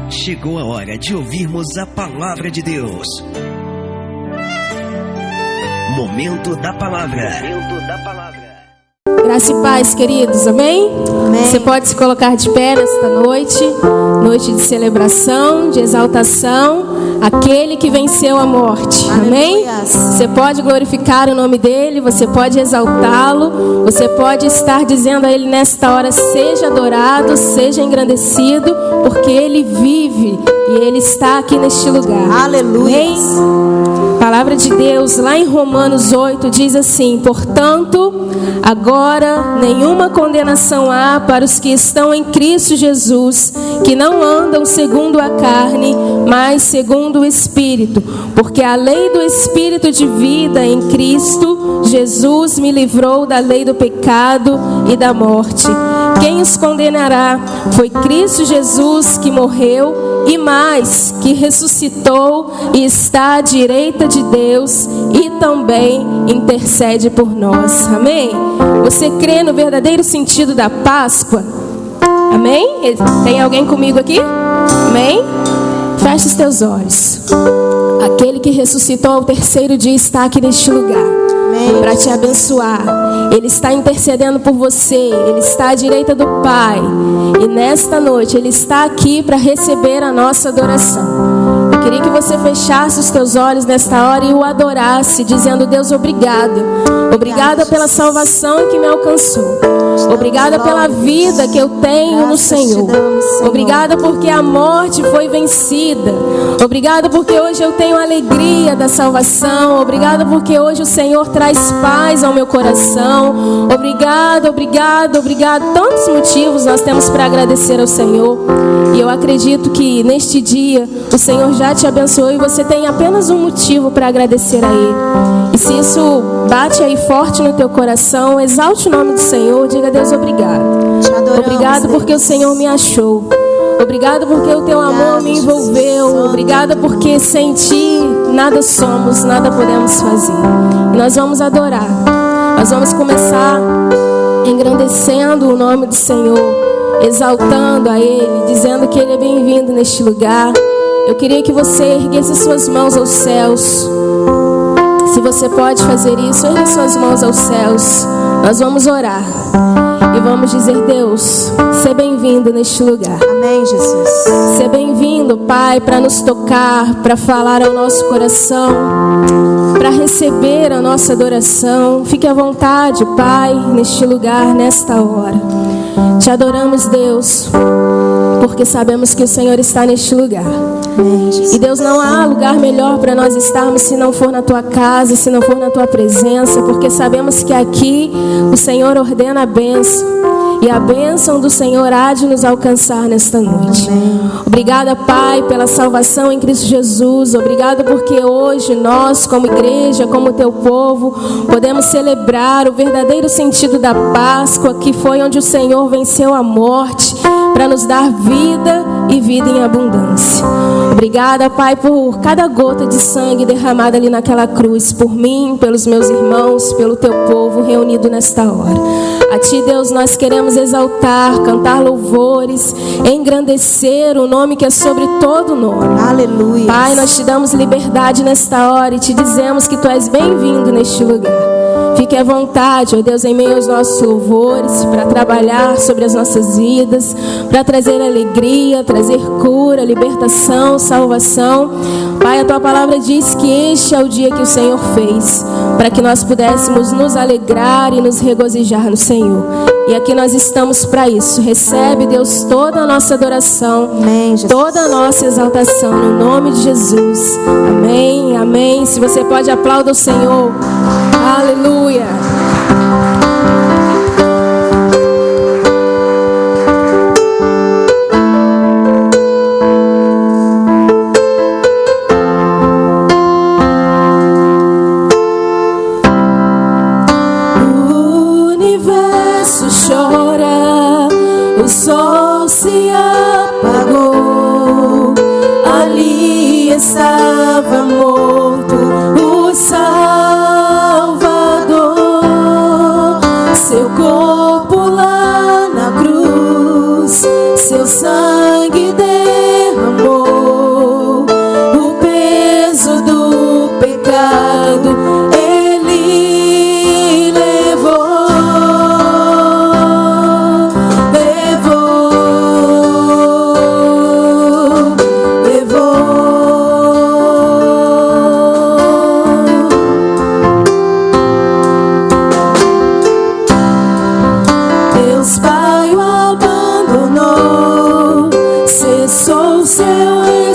Chegou a hora de ouvirmos a palavra de Deus. Momento da palavra. Graça e paz, queridos, amém? Amém? Você pode se colocar de pé nesta noite, noite de celebração, de exaltação, aquele que venceu a morte, amém? Você pode glorificar o nome dele, você pode exaltá-lo, você pode estar dizendo a ele nesta hora: seja adorado, seja engrandecido, porque ele vive e ele está aqui neste lugar. Aleluia. Amém? A palavra de Deus lá em Romanos 8 diz assim: portanto, agora nenhuma condenação há para os que estão em Cristo Jesus, que não andam segundo a carne, mas segundo o Espírito, porque a lei do Espírito de vida em Cristo Jesus me livrou da lei do pecado e da morte. Quem os condenará? Foi Cristo Jesus que morreu e mais, que ressuscitou e está à direita de Deus e também intercede por nós. Amém? Você crê no verdadeiro sentido da Páscoa? Amém? Tem alguém comigo aqui? Amém? Feche os teus olhos. Aquele que ressuscitou ao terceiro dia está aqui neste lugar para te abençoar. Ele está intercedendo por você. Ele está à direita do Pai. E nesta noite Ele está aqui para receber a nossa adoração. Eu queria que você fechasse os teus olhos nesta hora e o adorasse, dizendo: Deus, obrigado. Obrigada pela salvação que me alcançou. Obrigada pela vida que eu tenho no Senhor. Obrigada porque a morte foi vencida. Obrigada porque hoje eu tenho a alegria da salvação. Obrigada porque hoje o Senhor traz paz ao meu coração. Obrigado, obrigado, obrigado. Tantos motivos nós temos para agradecer ao Senhor. E eu acredito que neste dia o Senhor já te abençoou e você tem apenas um motivo para agradecer a Ele. E se isso bate aí forte no teu coração, exalte o nome do Senhor, diga: Deus, obrigado. Obrigado porque o Senhor me achou. Obrigado porque o teu amor me envolveu. Obrigada porque sem ti nada somos, nada podemos fazer. E nós vamos adorar. Nós vamos começar engrandecendo o nome do Senhor, exaltando a Ele, dizendo que Ele é bem-vindo neste lugar. Eu queria que você erguesse suas mãos aos céus. Se você pode fazer isso, ergue suas mãos aos céus. Nós vamos orar e vamos dizer: Deus, seja bem-vindo neste lugar. Amém, Jesus. Seja bem-vindo, Pai, para nos tocar, para falar ao nosso coração, para receber a nossa adoração. Fique à vontade, Pai, neste lugar, nesta hora. Te adoramos, Deus, porque sabemos que o Senhor está neste lugar. E Deus, não há lugar melhor para nós estarmos se não for na Tua casa, se não for na Tua presença, porque sabemos que aqui o Senhor ordena a bênção. E a bênção do Senhor há de nos alcançar nesta noite. Amém. Obrigada, Pai, pela salvação em Cristo Jesus. Obrigada porque hoje nós, como igreja, como Teu povo, podemos celebrar o verdadeiro sentido da Páscoa, que foi onde o Senhor venceu a morte para nos dar vida e vida em abundância. Obrigada, Pai, por cada gota de sangue derramada ali naquela cruz, por mim, pelos meus irmãos, pelo Teu povo reunido nesta hora. A Ti, Deus, nós queremos exaltar, cantar louvores, engrandecer o nome que é sobre todo nome. Aleluia. Pai, nós Te damos liberdade nesta hora e Te dizemos que Tu és bem-vindo neste lugar. Fique à vontade, ó Deus, em meio aos nossos louvores, para trabalhar sobre as nossas vidas, para trazer alegria, trazer cura, libertação, salvação. Pai, a Tua palavra diz que este é o dia que o Senhor fez, para que nós pudéssemos nos alegrar e nos regozijar no Senhor. E aqui nós estamos para isso. Recebe, Deus, toda a nossa adoração, amém, toda a nossa exaltação, no nome de Jesus. Amém, amém. Se você pode, aplauda o Senhor. Aleluia. O universo chora, o sol se apagou, ali estava morto o Salvador, seu corpo lá na cruz, seu sangue derramou tomou o peso do pecado, Ele levou. Deus Pai o abandonou, cessou seu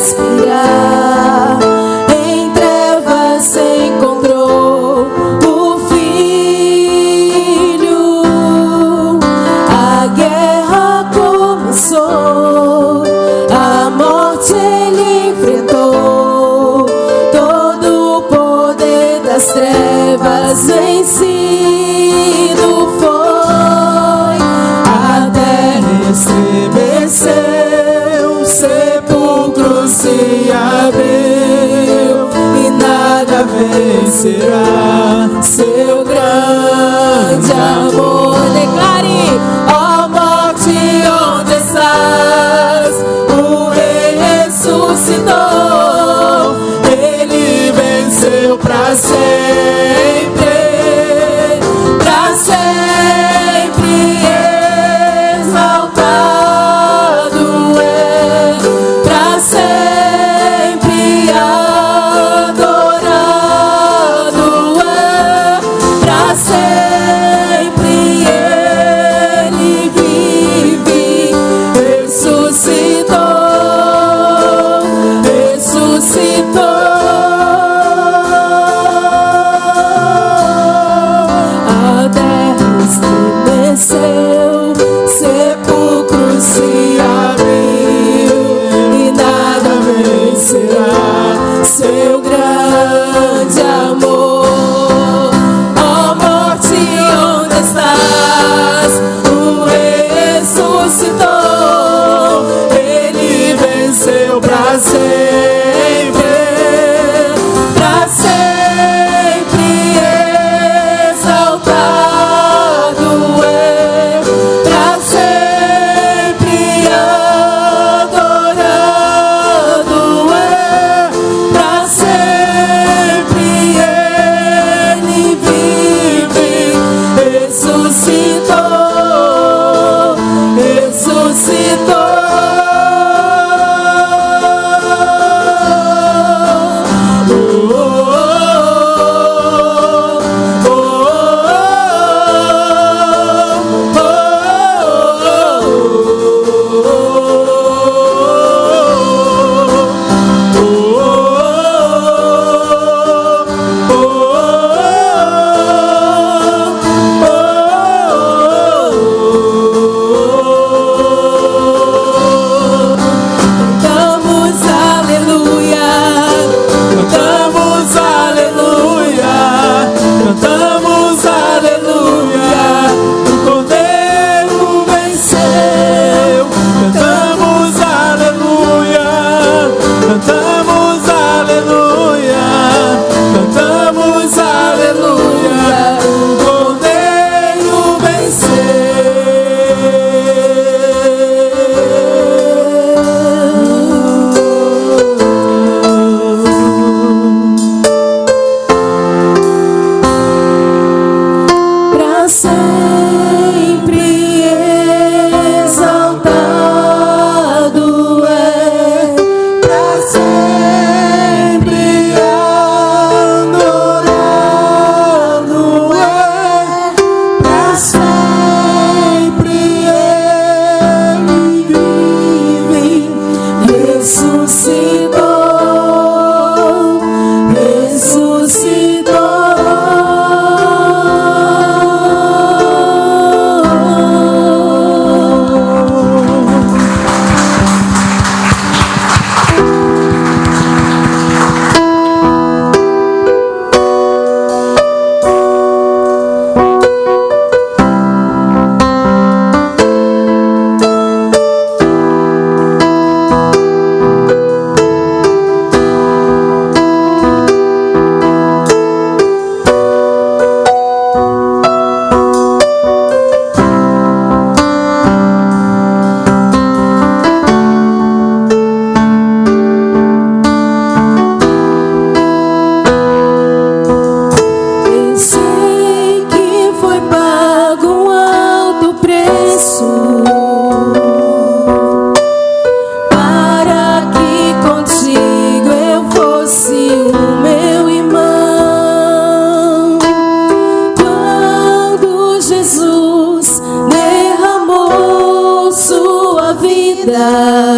vida.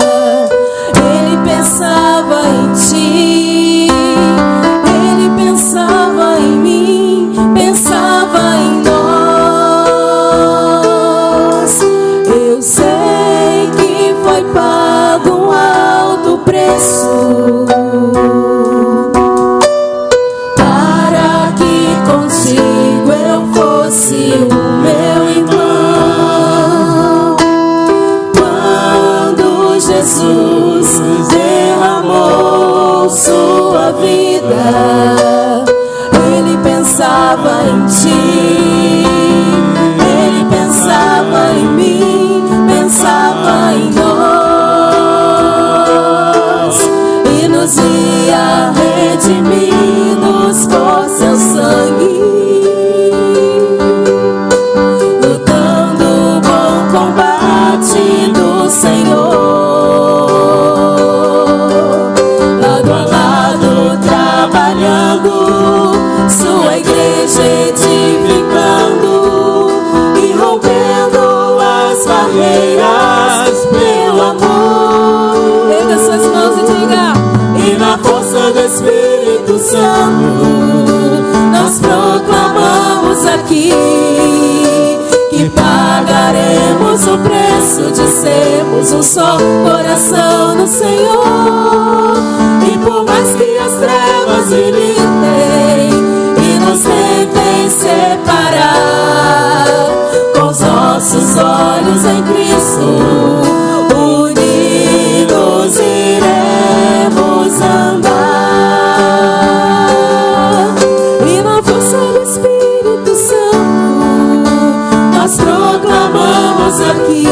Ele pensava em ti, ele pensava em mim, pensava em nós. Eu sei que foi pago um alto preço para que contigo eu fosse o meu irmão. Quando Jesus derramou sua vida, ele pensava em ti, ele pensava em mim, pensava em nós, e nos via redimidos por seu sangue, lutando o bom combate do Senhor. Sua igreja edificando e rompendo as barreiras pelo amor. Erga suas mãos e diga: e na força do Espírito Santo nós proclamamos aqui que pagaremos o preço de sermos um só coração no Senhor. E por mais que as trevas militem e nos tentem separar, com os nossos olhos em Cristo, unidos iremos andar. E na força do Espírito Santo nós proclamamos aqui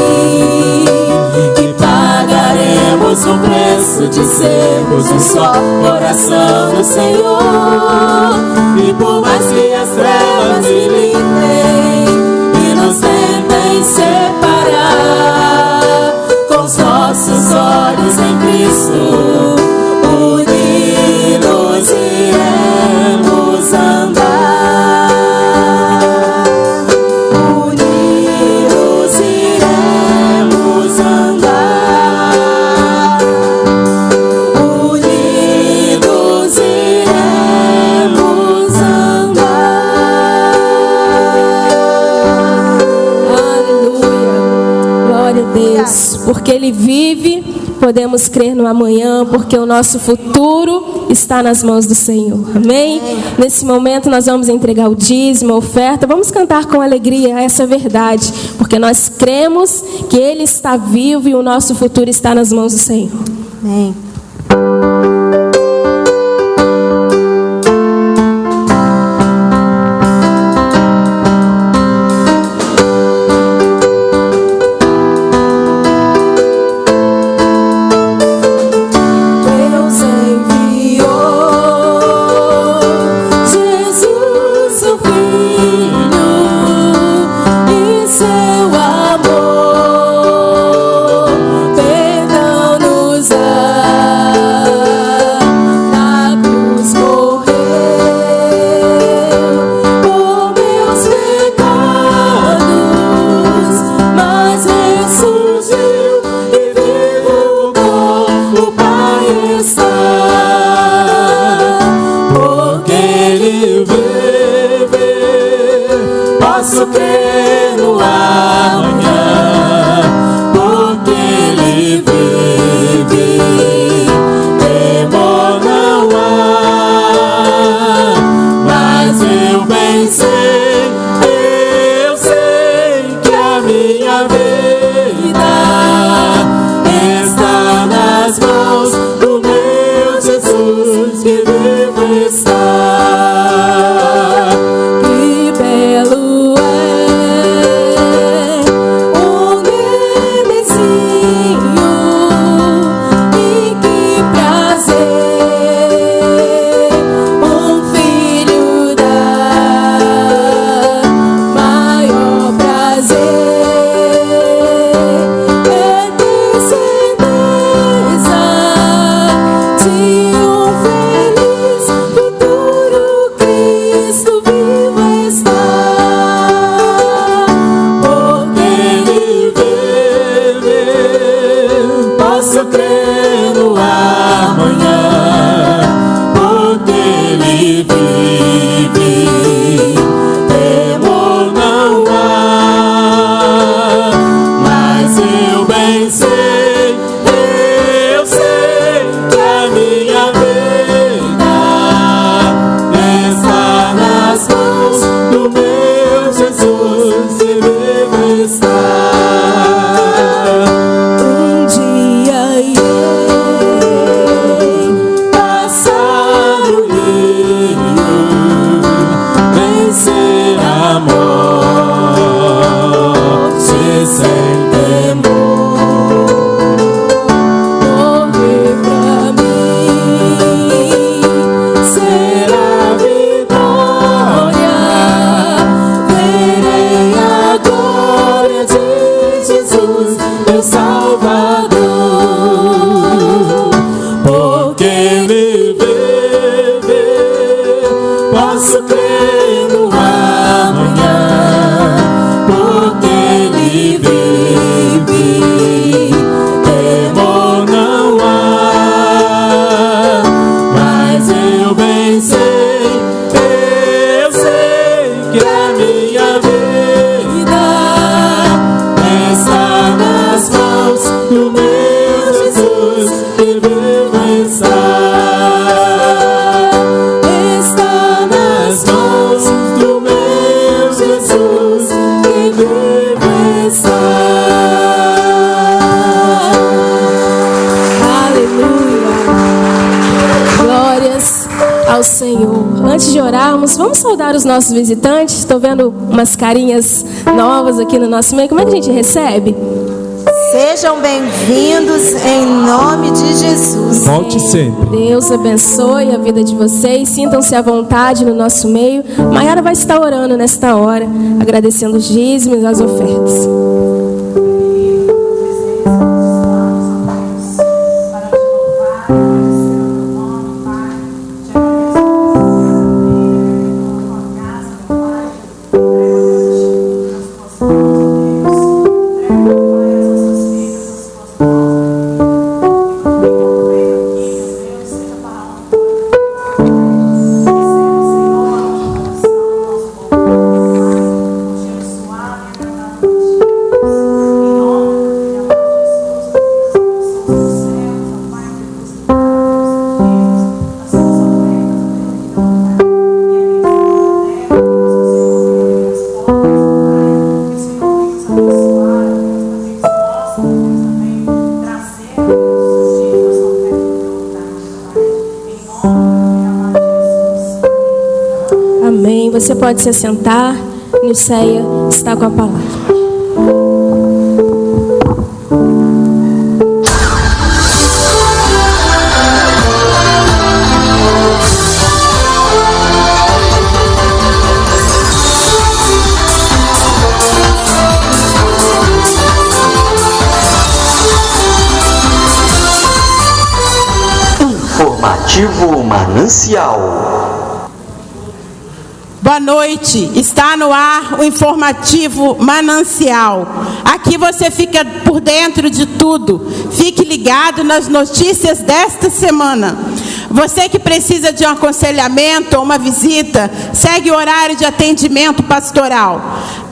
que pagaremos o preço de sermos um só coração no Senhor. E por mais que as trevas militem e nos tentem separar, com os nossos olhos em Cristo, unidos iremos andar. Unidos iremos andar. Unidos iremos andar. Aleluia. Glória a Deus. Porque Ele vive, podemos crer no amanhã, porque o nosso futuro está nas mãos do Senhor. Amém? Nesse momento nós vamos entregar o dízimo, a oferta. Vamos cantar com alegria essa verdade, porque nós cremos que Ele está vivo e o nosso futuro está nas mãos do Senhor. Amém. Deus enviou Jesus, seu Filho, e seu amor perdão nos dá. Na cruz morreu por meus pecados, mas ressurgiu e vivo com o Pai está. Porque Ele vive, posso crer no amanhã. Porque Ele vive, temor não há. Mas eu bem sei que a minha vida está nas mãos do meu Jesus que vivo está. Que belo é um bebezinho posso crer no amanhã, porque Ele vive. Temor não há, mas eu bem sei, eu sei que a minha vida está nas mãos do meu Jesus, e vive estar. Um dia irei Passar o rio, vencer a morte sem temor. morrer pra mim, Será vitória, verei a glória de Jesus, meu Salvador. Porque viver, posso crer no amanhã, porque Ele vive. Temor não há, mas eu bem sei, eu sei que a minha vida está nas mãos do meu Jesus, que vive estar. Está nas mãos do meu Jesus, que vive estar. aleluia. Glórias ao Senhor. Antes de orarmos, vamos saudar os nossos visitantes. Estou vendo umas carinhas novas aqui no nosso meio. Como é que a gente recebe? Sejam bem-vindos em nome de Jesus. Volte sempre. Deus abençoe a vida de vocês. Sintam-se à vontade no nosso meio. Maiara vai estar orando nesta hora, agradecendo os dízimos e as ofertas. Amém. Você pode se assentar. Nilceia está com a palavra. Informativo Manancial. Boa noite, está no ar o informativo Manancial. Aqui você fica por dentro de tudo. Fique ligado nas notícias desta semana. Você que precisa de um aconselhamento ou uma visita, segue o horário de atendimento pastoral.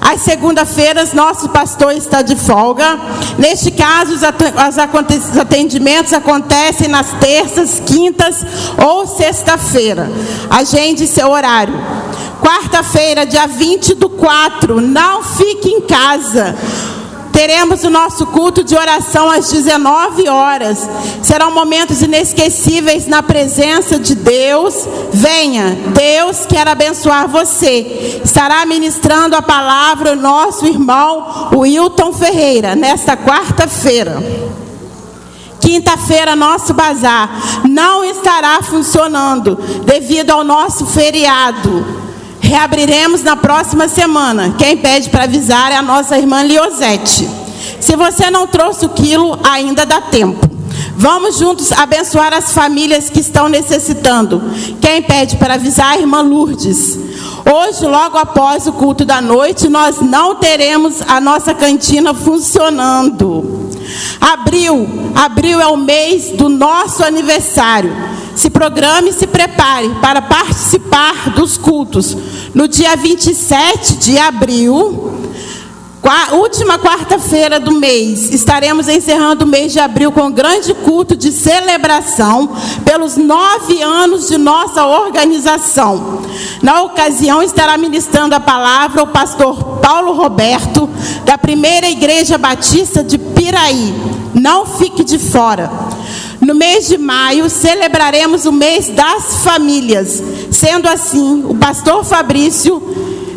Às segunda-feiras, nosso pastor está de folga. Neste caso, os atendimentos acontecem nas terças, quintas ou sexta-feira. Agende seu horário. Quarta-feira, dia 20/4, não fique em casa. Teremos o nosso culto de oração às 19 horas. Serão momentos inesquecíveis na presença de Deus. Venha, Deus quer abençoar você. Estará ministrando a palavra o nosso irmão Wilton Ferreira, nesta quarta-feira. Quinta-feira, nosso bazar não estará funcionando devido ao nosso feriado. Reabriremos na próxima semana. Quem pede para avisar é a nossa irmã Liosete. Se você não trouxe o quilo, ainda dá tempo. Vamos juntos abençoar as famílias que estão necessitando. Quem pede para avisar é a irmã Lourdes. Hoje, logo após o culto da noite, nós não teremos a nossa cantina funcionando. Abril é o mês do nosso aniversário. Se programe e se prepare para participar dos cultos. No dia 27 de abril, última quarta-feira do mês, estaremos encerrando o mês de abril com um grande culto de celebração pelos 9 anos de nossa organização. Na ocasião, estará ministrando a palavra o pastor Paulo Roberto, da Primeira Igreja Batista de Piraí. Não fique de fora. No mês de maio, celebraremos o mês das famílias. Sendo assim, o pastor Fabrício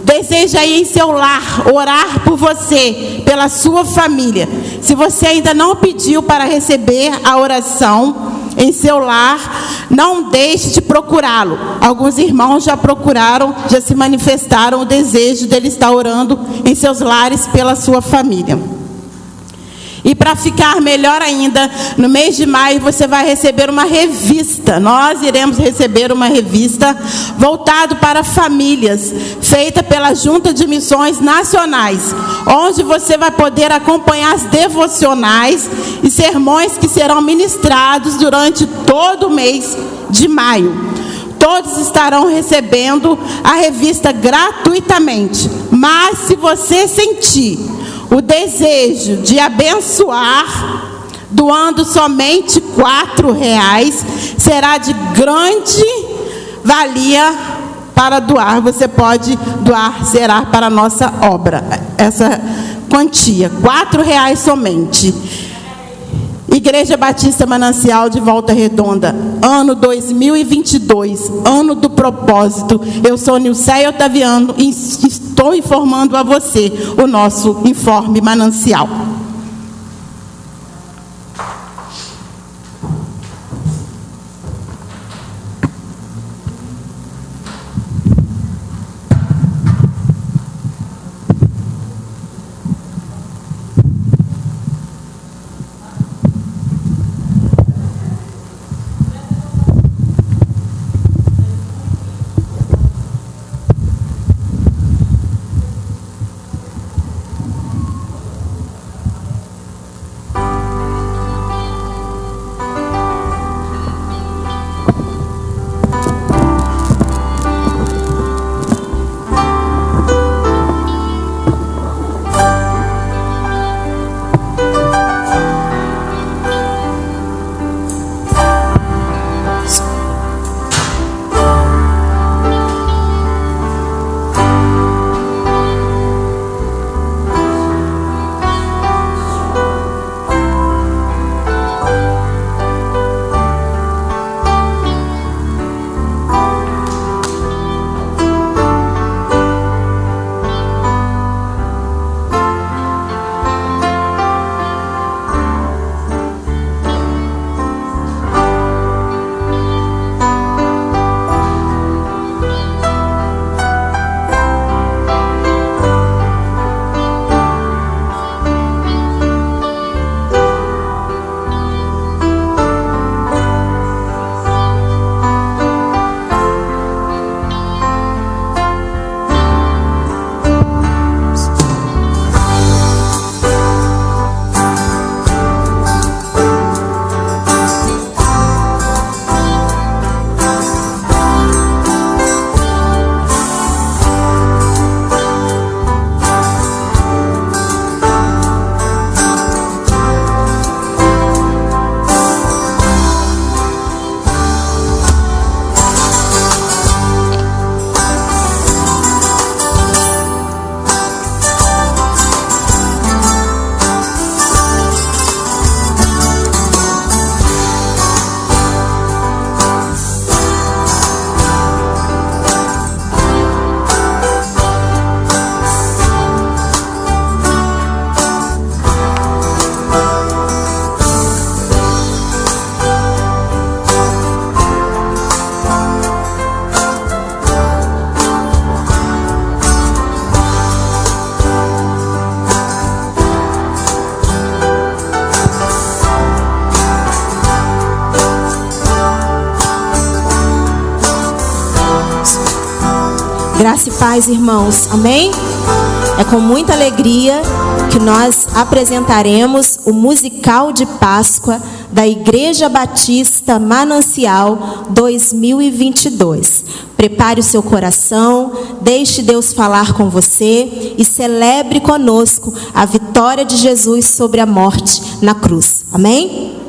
deseja ir em seu lar orar por você, pela sua família. Se você ainda não pediu para receber a oração em seu lar, não deixe de procurá-lo. Alguns irmãos já procuraram, já se manifestaram o desejo dele estar orando em seus lares pela sua família. E para ficar melhor ainda, no mês de maio você vai receber uma revista. Nós iremos receber uma revista voltada para famílias, feita pela Junta de Missões Nacionais, onde você vai poder acompanhar as devocionais e sermões que serão ministrados durante todo o mês de maio. Todos estarão recebendo a revista gratuitamente. Mas se você sentir o desejo de abençoar, doando somente R$4, será de grande valia para doar. Você pode doar, será para a nossa obra. Essa quantia, R$4 somente. Igreja Batista Manancial de Volta Redonda, ano 2022, ano do propósito. Eu sou Nilceia Otaviano e estou informando a você o nosso informe manancial. Graça e paz, irmãos. Amém? É com muita alegria que nós apresentaremos o musical de Páscoa da Igreja Batista Manancial 2022. Prepare o seu coração, deixe Deus falar com você e celebre conosco a vitória de Jesus sobre a morte na cruz. Amém?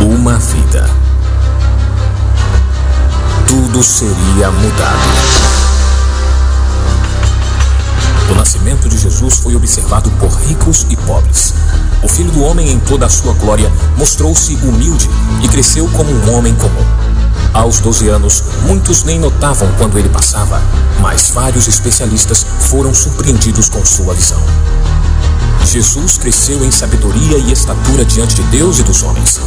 Uma vida. Tudo seria mudado. O nascimento de Jesus foi observado por ricos e pobres. O Filho do Homem, em toda a sua glória, mostrou-se humilde e cresceu como um homem comum. Aos 12 anos, muitos nem notavam quando ele passava, mas vários especialistas foram surpreendidos com sua visão. Jesus cresceu em sabedoria e estatura diante de Deus e dos homens.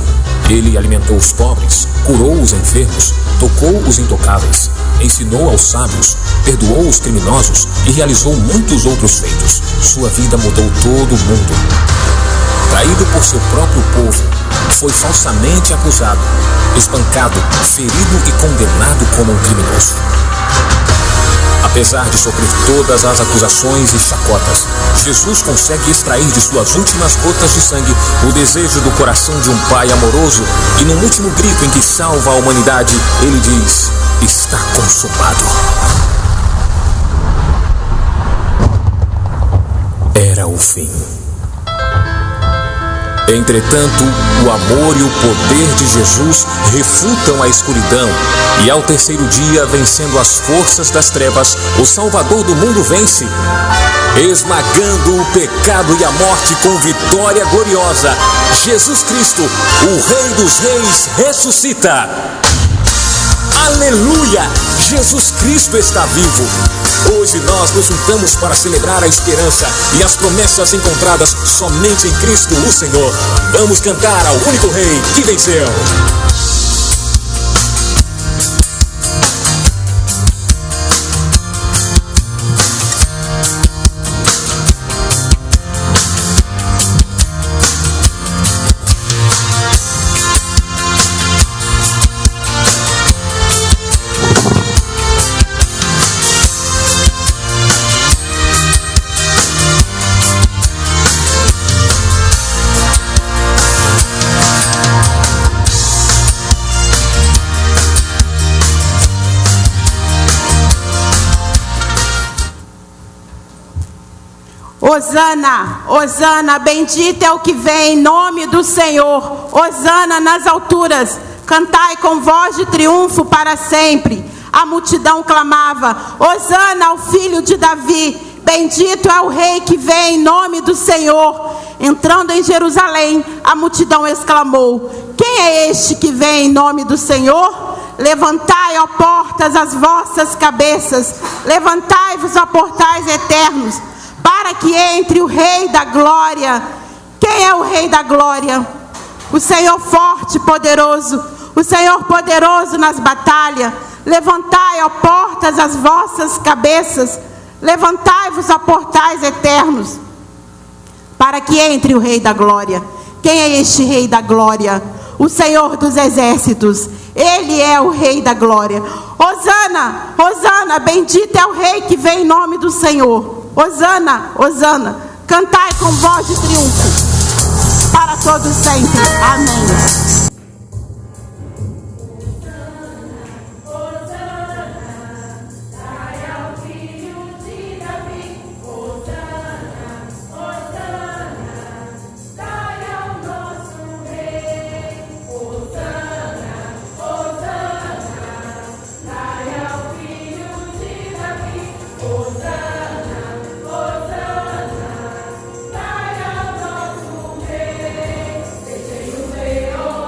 Ele alimentou os pobres, curou os enfermos, tocou os intocáveis, ensinou aos sábios, perdoou os criminosos e realizou muitos outros feitos. Sua vida mudou todo o mundo. Traído por seu próprio povo, foi falsamente acusado, espancado, ferido e condenado como um criminoso. Apesar de sofrer todas as acusações e chacotas, Jesus consegue extrair de suas últimas gotas de sangue o desejo do coração de um pai amoroso e no último grito em que salva a humanidade, ele diz: está consumado. Era o fim. Entretanto, o amor e o poder de Jesus refutam a escuridão e ao terceiro dia, vencendo as forças das trevas, o Salvador do mundo vence, esmagando o pecado e a morte com vitória gloriosa. Jesus Cristo, o Rei dos Reis, ressuscita. Aleluia! Jesus Cristo está vivo. Hoje nós nos juntamos para celebrar a esperança e as promessas encontradas somente em Cristo, o Senhor. Vamos cantar ao único Rei que venceu. Hosana, Hosana, bendito é o que vem em nome do Senhor. Hosana nas alturas, cantai com voz de triunfo para sempre. A multidão clamava: Hosana ao filho de Davi, bendito é o rei que vem em nome do Senhor. Entrando em Jerusalém, a multidão exclamou: quem é este que vem em nome do Senhor? Levantai, ó portas, as vossas cabeças, levantai-vos, ó portais eternos, para que entre o Rei da Glória. Quem é o Rei da Glória? O Senhor forte e poderoso, o Senhor poderoso nas batalhas. Levantai, ó portas, as vossas cabeças, levantai-vos, ó portais eternos, para que entre o Rei da Glória. Quem é este Rei da Glória? O Senhor dos Exércitos. Ele é o Rei da Glória. Hosana, Hosana, bendito é o Rei que vem em nome do Senhor. Hosana, Hosana, cantai com voz de triunfo para todos sempre. Amém. Oh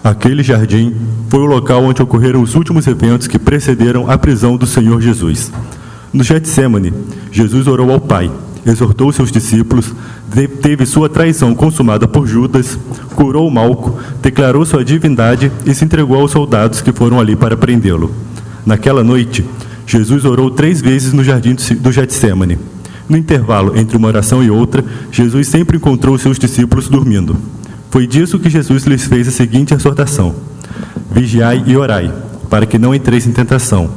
Aquele jardim foi o local onde ocorreram os últimos eventos que precederam a prisão do Senhor Jesus. No Getsemane, Jesus orou ao Pai, exortou seus discípulos, teve sua traição consumada por Judas, curou o Malco, declarou sua divindade e se entregou aos soldados que foram ali para prendê-lo. Naquela noite, Jesus orou 3 vezes no jardim do Getsemane. No intervalo entre uma oração e outra, Jesus sempre encontrou seus discípulos dormindo. Foi disso que Jesus lhes fez a seguinte exortação: vigiai e orai, para que não entreis em tentação.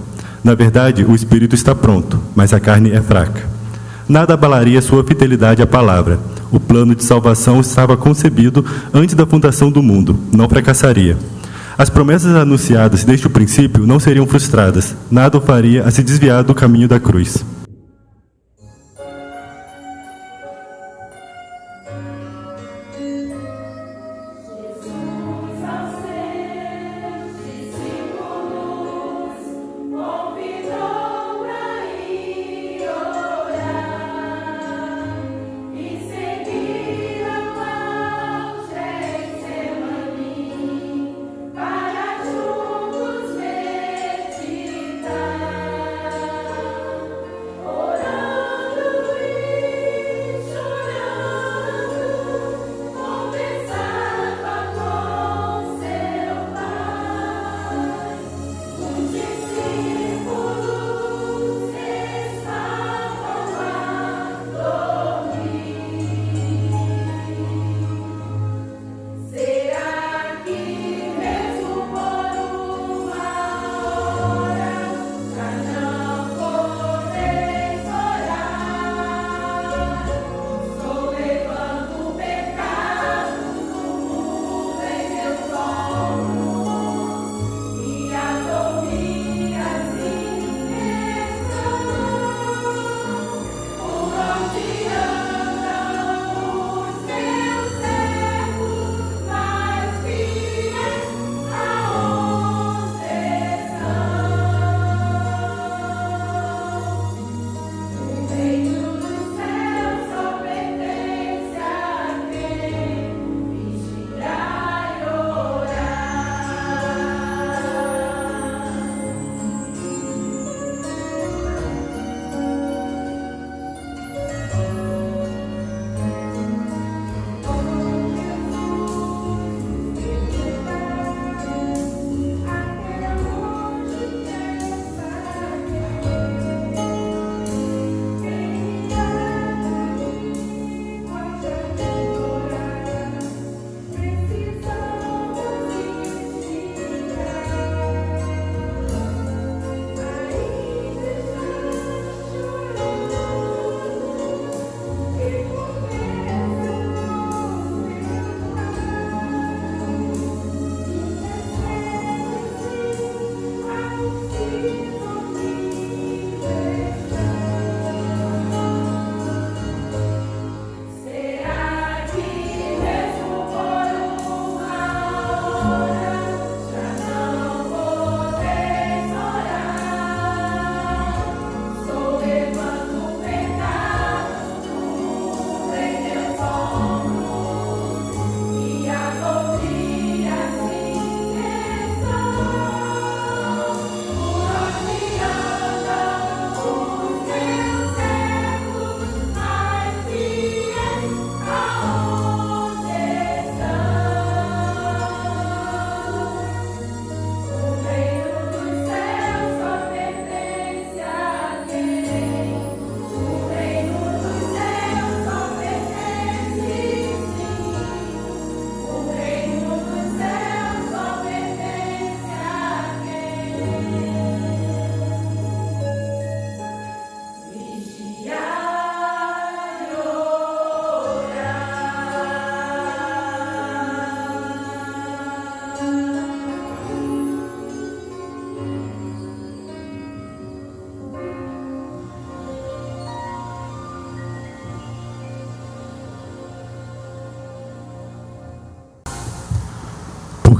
Na verdade, o espírito está pronto, mas a carne é fraca. Nada abalaria sua fidelidade à palavra. O plano de salvação estava concebido antes da fundação do mundo, não fracassaria. As promessas anunciadas desde o princípio não seriam frustradas. Nada o faria a se desviar do caminho da cruz.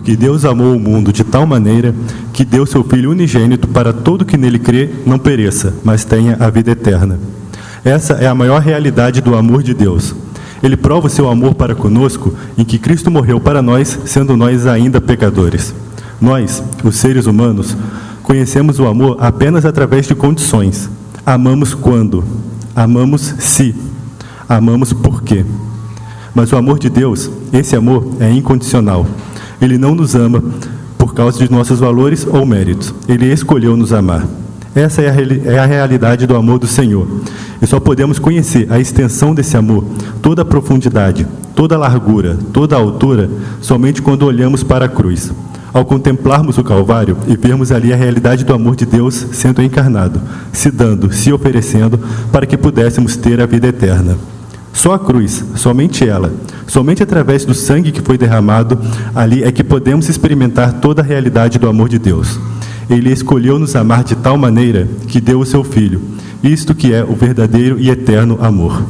Porque Deus amou o mundo de tal maneira que deu seu Filho unigênito para todo que nele crê não pereça, mas tenha a vida eterna. Essa é a maior realidade do amor de Deus. Ele prova o seu amor para conosco em que Cristo morreu para nós, sendo nós ainda pecadores. Nós, os seres humanos, conhecemos o amor apenas através de condições. Amamos quando? Amamos se. Amamos por quê? Mas o amor de Deus, esse amor é incondicional. Ele não nos ama por causa de nossos valores ou méritos. Ele escolheu nos amar. Essa é a realidade do amor do Senhor. E só podemos conhecer a extensão desse amor, toda a profundidade, toda a largura, toda a altura, somente quando olhamos para a cruz. Ao contemplarmos o Calvário e vermos ali a realidade do amor de Deus sendo encarnado, se dando, se oferecendo, para que pudéssemos ter a vida eterna. Só a cruz, somente ela, somente através do sangue que foi derramado, ali é que podemos experimentar toda a realidade do amor de Deus. Ele escolheu nos amar de tal maneira que deu o seu Filho, isto que é o verdadeiro e eterno amor.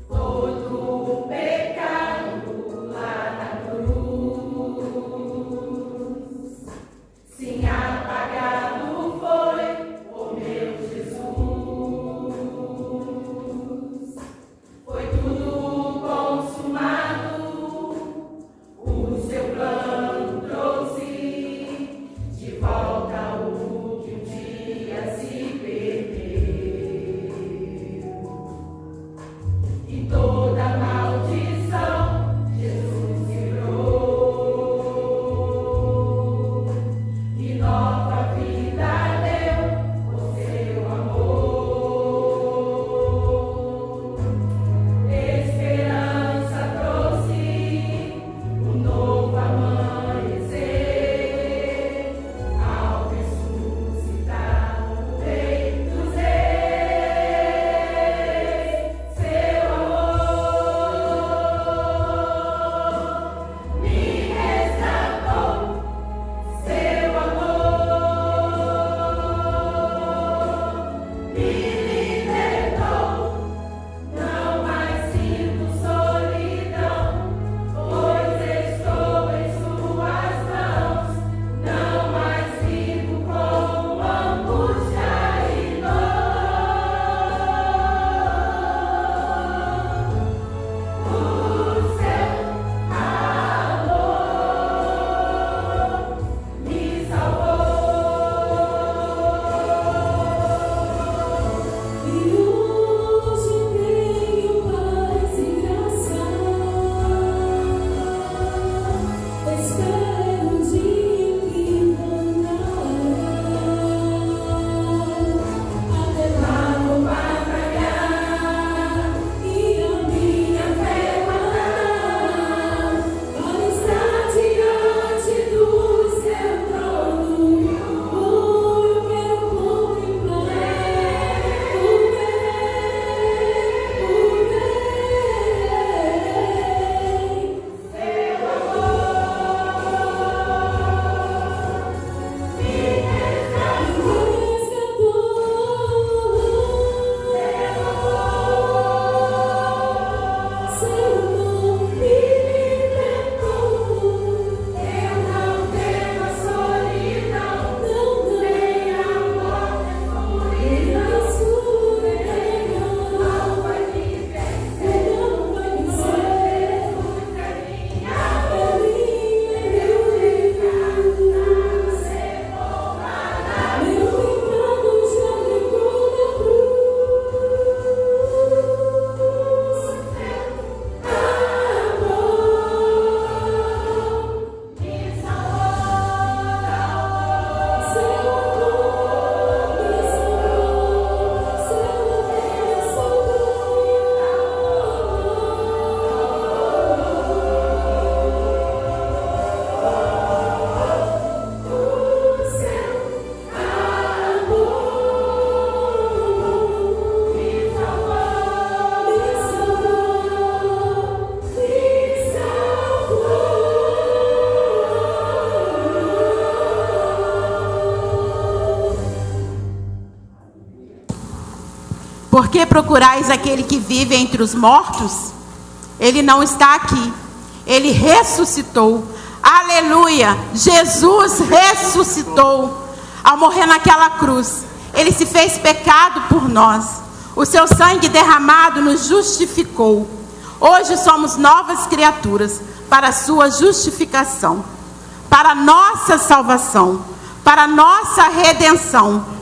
Todo pecado Por que procurais aquele que vive entre os mortos? Ele não está aqui. Ele ressuscitou. Aleluia! Jesus ressuscitou. Ao morrer naquela cruz, ele se fez pecado por nós. O seu sangue derramado nos justificou. Hoje somos novas criaturas para a sua justificação, para a nossa salvação, para a nossa redenção.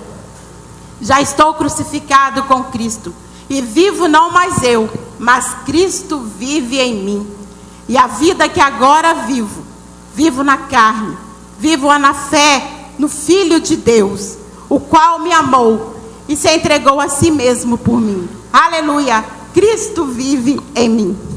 Já estou crucificado com Cristo, e vivo não mais eu, mas Cristo vive em mim. E a vida que agora vivo, vivo na carne, vivo na fé no Filho de Deus, o qual me amou e se entregou a si mesmo por mim. Aleluia! Cristo vive em mim.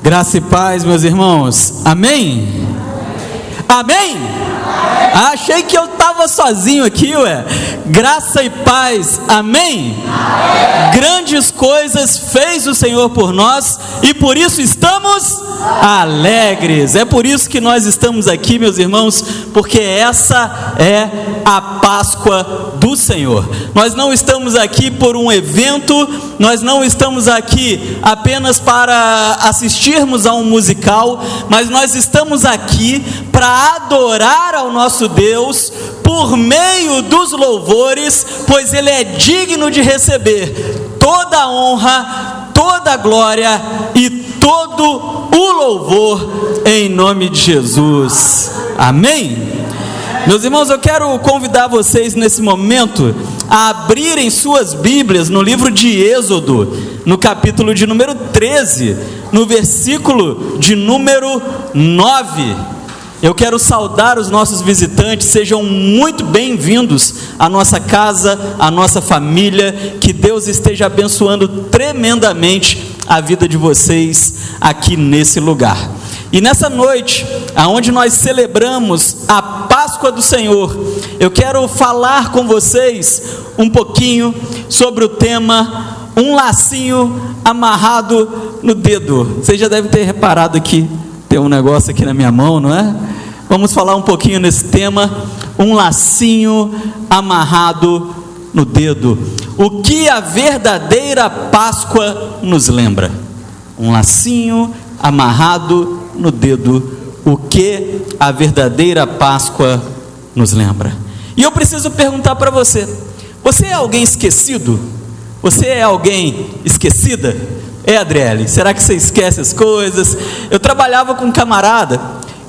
Graça e paz, meus irmãos. Amém? Amém? Achei que eu estava sozinho aqui, ué. Graça e paz, amém? Grandes coisas fez o Senhor por nós e por isso estamos alegres. É por isso que nós estamos aqui, meus irmãos, porque essa é a Páscoa do Senhor. Nós não estamos aqui por um evento, nós não estamos aqui apenas para assistirmos a um musical, mas nós estamos aqui para adorar ao nosso Deus por meio dos louvores, pois Ele é digno de receber toda a honra, toda a glória e todo o louvor em nome de Jesus. Amém? Meus irmãos, eu quero convidar vocês nesse momento a abrirem suas Bíblias no livro de Êxodo, no capítulo de número 13, no versículo de número 9. Eu quero saudar os nossos visitantes, sejam muito bem-vindos à nossa casa, à nossa família, que Deus esteja abençoando tremendamente a vida de vocês aqui nesse lugar. E nessa noite, aonde nós celebramos a Páscoa do Senhor, eu quero falar com vocês um pouquinho sobre o tema um lacinho amarrado no dedo. Vocês já devem ter reparado aqui, tem um negócio aqui na minha mão, não é? Vamos falar um pouquinho nesse tema, um lacinho amarrado no dedo. O que a verdadeira Páscoa nos lembra? Um lacinho amarrado no dedo. O que a verdadeira Páscoa nos lembra? E eu preciso perguntar para você: você é alguém esquecido? Você é alguém esquecida? É, Adriele, será que você esquece as coisas? Eu trabalhava com um camarada,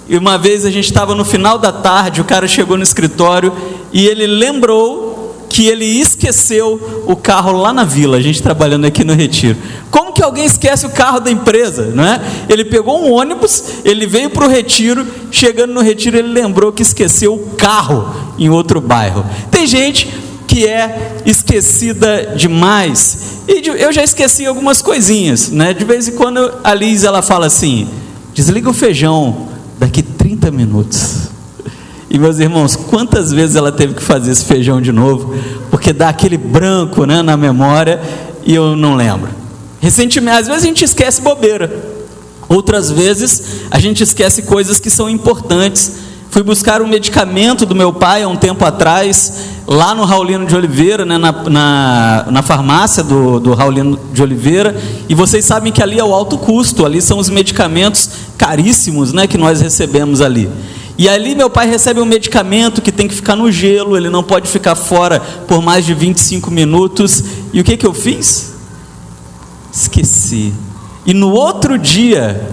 e uma vez a gente estava no final da tarde, o cara chegou no escritório, e ele lembrou que ele esqueceu o carro lá na vila, a gente trabalhando aqui no Retiro. Como que alguém esquece o carro da empresa, não é? Ele pegou um ônibus, ele veio para o Retiro, chegando no Retiro ele lembrou que esqueceu o carro em outro bairro. Tem gente que é esquecida demais, e eu já esqueci algumas coisinhas, né? De vez em quando a Liz, ela fala assim: desliga o feijão daqui 30 minutos. E meus irmãos, quantas vezes ela teve que fazer esse feijão de novo, porque dá aquele branco, né, na memória, e eu não lembro. Recentemente, às vezes a gente esquece bobeira, outras vezes a gente esquece coisas que são importantes. Fui buscar um medicamento do meu pai há um tempo atrás, lá no Raulino de Oliveira, né, na farmácia do Raulino de Oliveira, e vocês sabem que ali é o alto custo, ali são os medicamentos caríssimos, né, que nós recebemos ali. E ali meu pai recebe um medicamento que tem que ficar no gelo, ele não pode ficar fora por mais de 25 minutos, e o que eu fiz? Esqueci. E no outro dia,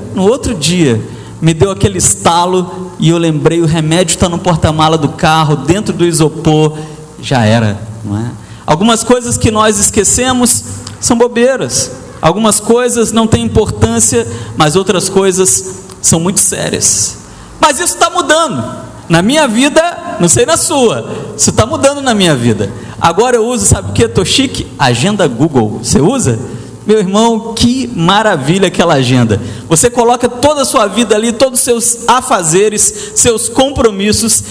me deu aquele estalo, e eu lembrei, o remédio está no porta-mala do carro, dentro do isopor, já era, não é? Algumas coisas que nós esquecemos são bobeiras, algumas coisas não têm importância, mas outras coisas são muito sérias. Mas isso está mudando na minha vida, não sei na sua, isso está mudando na minha vida. Agora eu uso, sabe o que? Estou chique, agenda Google. Você usa? Meu irmão, que maravilha aquela agenda. Você coloca toda a sua vida ali, todos os seus afazeres, seus compromissos,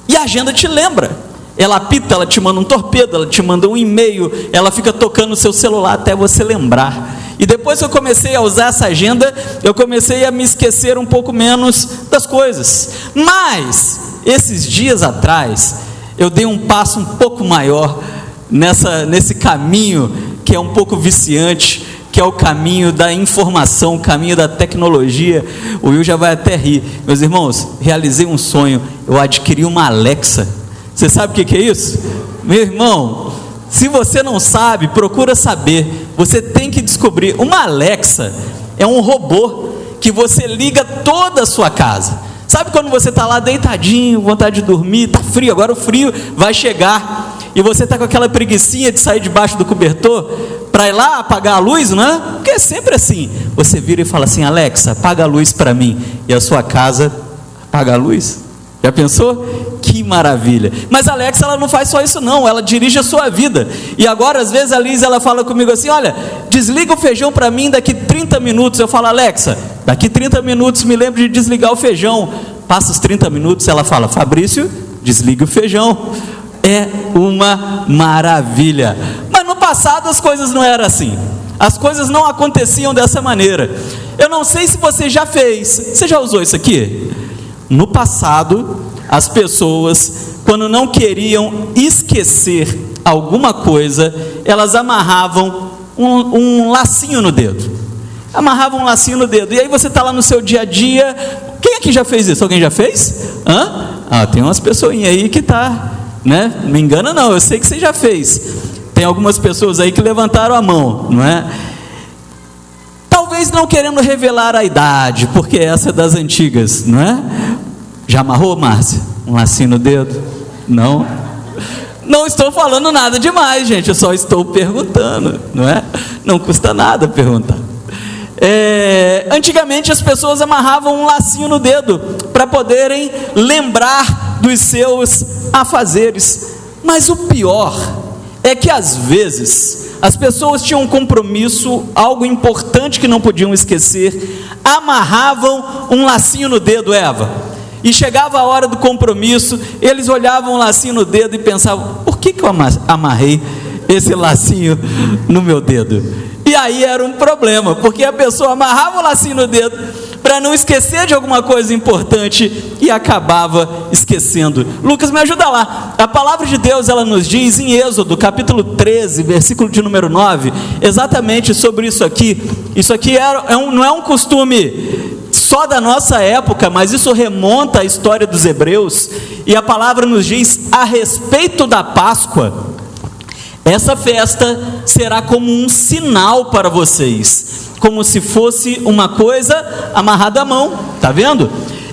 e a agenda te lembra. Ela apita, ela te manda um torpedo, ela te manda um e-mail, ela fica tocando no seu celular até você lembrar. E depois que eu comecei a usar essa agenda, eu comecei a me esquecer um pouco menos das coisas. Mas, esses dias atrás, eu dei um passo um pouco maior nesse caminho que é um pouco viciante, que é o caminho da informação, o caminho da tecnologia. O Will já vai até rir. Meus irmãos, realizei um sonho, eu adquiri uma Alexa. Você sabe o que é isso? Meu irmão, se você não sabe, procura saber. Você tem que descobrir. Uma Alexa é um robô que você liga toda a sua casa. Sabe quando você está lá deitadinho, vontade de dormir, está frio, agora o frio vai chegar, e você está com aquela preguicinha de sair debaixo do cobertor para ir lá apagar a luz, não é? Porque é sempre assim. Você vira e fala assim: Alexa, apaga a luz para mim, e a sua casa apaga a luz. Já pensou? Que maravilha. Mas a Alexa, ela não faz só isso não, ela dirige a sua vida. E agora às vezes a Liz, ela fala comigo assim: olha, desliga o feijão para mim daqui 30 minutos. Eu falo: Alexa, daqui 30 minutos me lembro de desligar o feijão. Passa os 30 minutos, ela fala: Fabrício, desligue o feijão. É uma maravilha. Mas no passado as coisas não eram assim. As coisas não aconteciam dessa maneira. Eu não sei se você já fez. Você já usou isso aqui? No passado, as pessoas, quando não queriam esquecer alguma coisa, elas amarravam um lacinho no dedo. Amarravam um lacinho no dedo. E aí você está lá no seu dia a dia. Quem aqui já fez isso? Alguém já fez? Tem umas pessoinhas aí que tá, né? Não me engana não, eu sei que você já fez. Tem algumas pessoas aí que levantaram a mão, não é? Talvez não querendo revelar a idade, porque essa é das antigas, não é? Já amarrou, Márcia? Um lacinho no dedo? Não? Não estou falando nada demais, gente, eu só estou perguntando, não é? Não custa nada perguntar. Antigamente as pessoas amarravam um lacinho no dedo para poderem lembrar dos seus afazeres. Mas o pior é que às vezes as pessoas tinham um compromisso, algo importante que não podiam esquecer, amarravam um lacinho no dedo, Eva, e chegava a hora do compromisso, eles olhavam o lacinho no dedo e pensavam: por que eu amarrei esse lacinho no meu dedo? E aí era um problema, porque a pessoa amarrava o lacinho no dedo para não esquecer de alguma coisa importante e acabava esquecendo. Lucas, me ajuda lá. A palavra de Deus, ela nos diz em Êxodo, capítulo 13, versículo de número 9, exatamente sobre isso aqui. Isso aqui não é um costume só da nossa época, mas isso remonta à história dos hebreus. E a palavra nos diz a respeito da Páscoa: essa festa será como um sinal para vocês, como se fosse uma coisa amarrada à mão, tá vendo?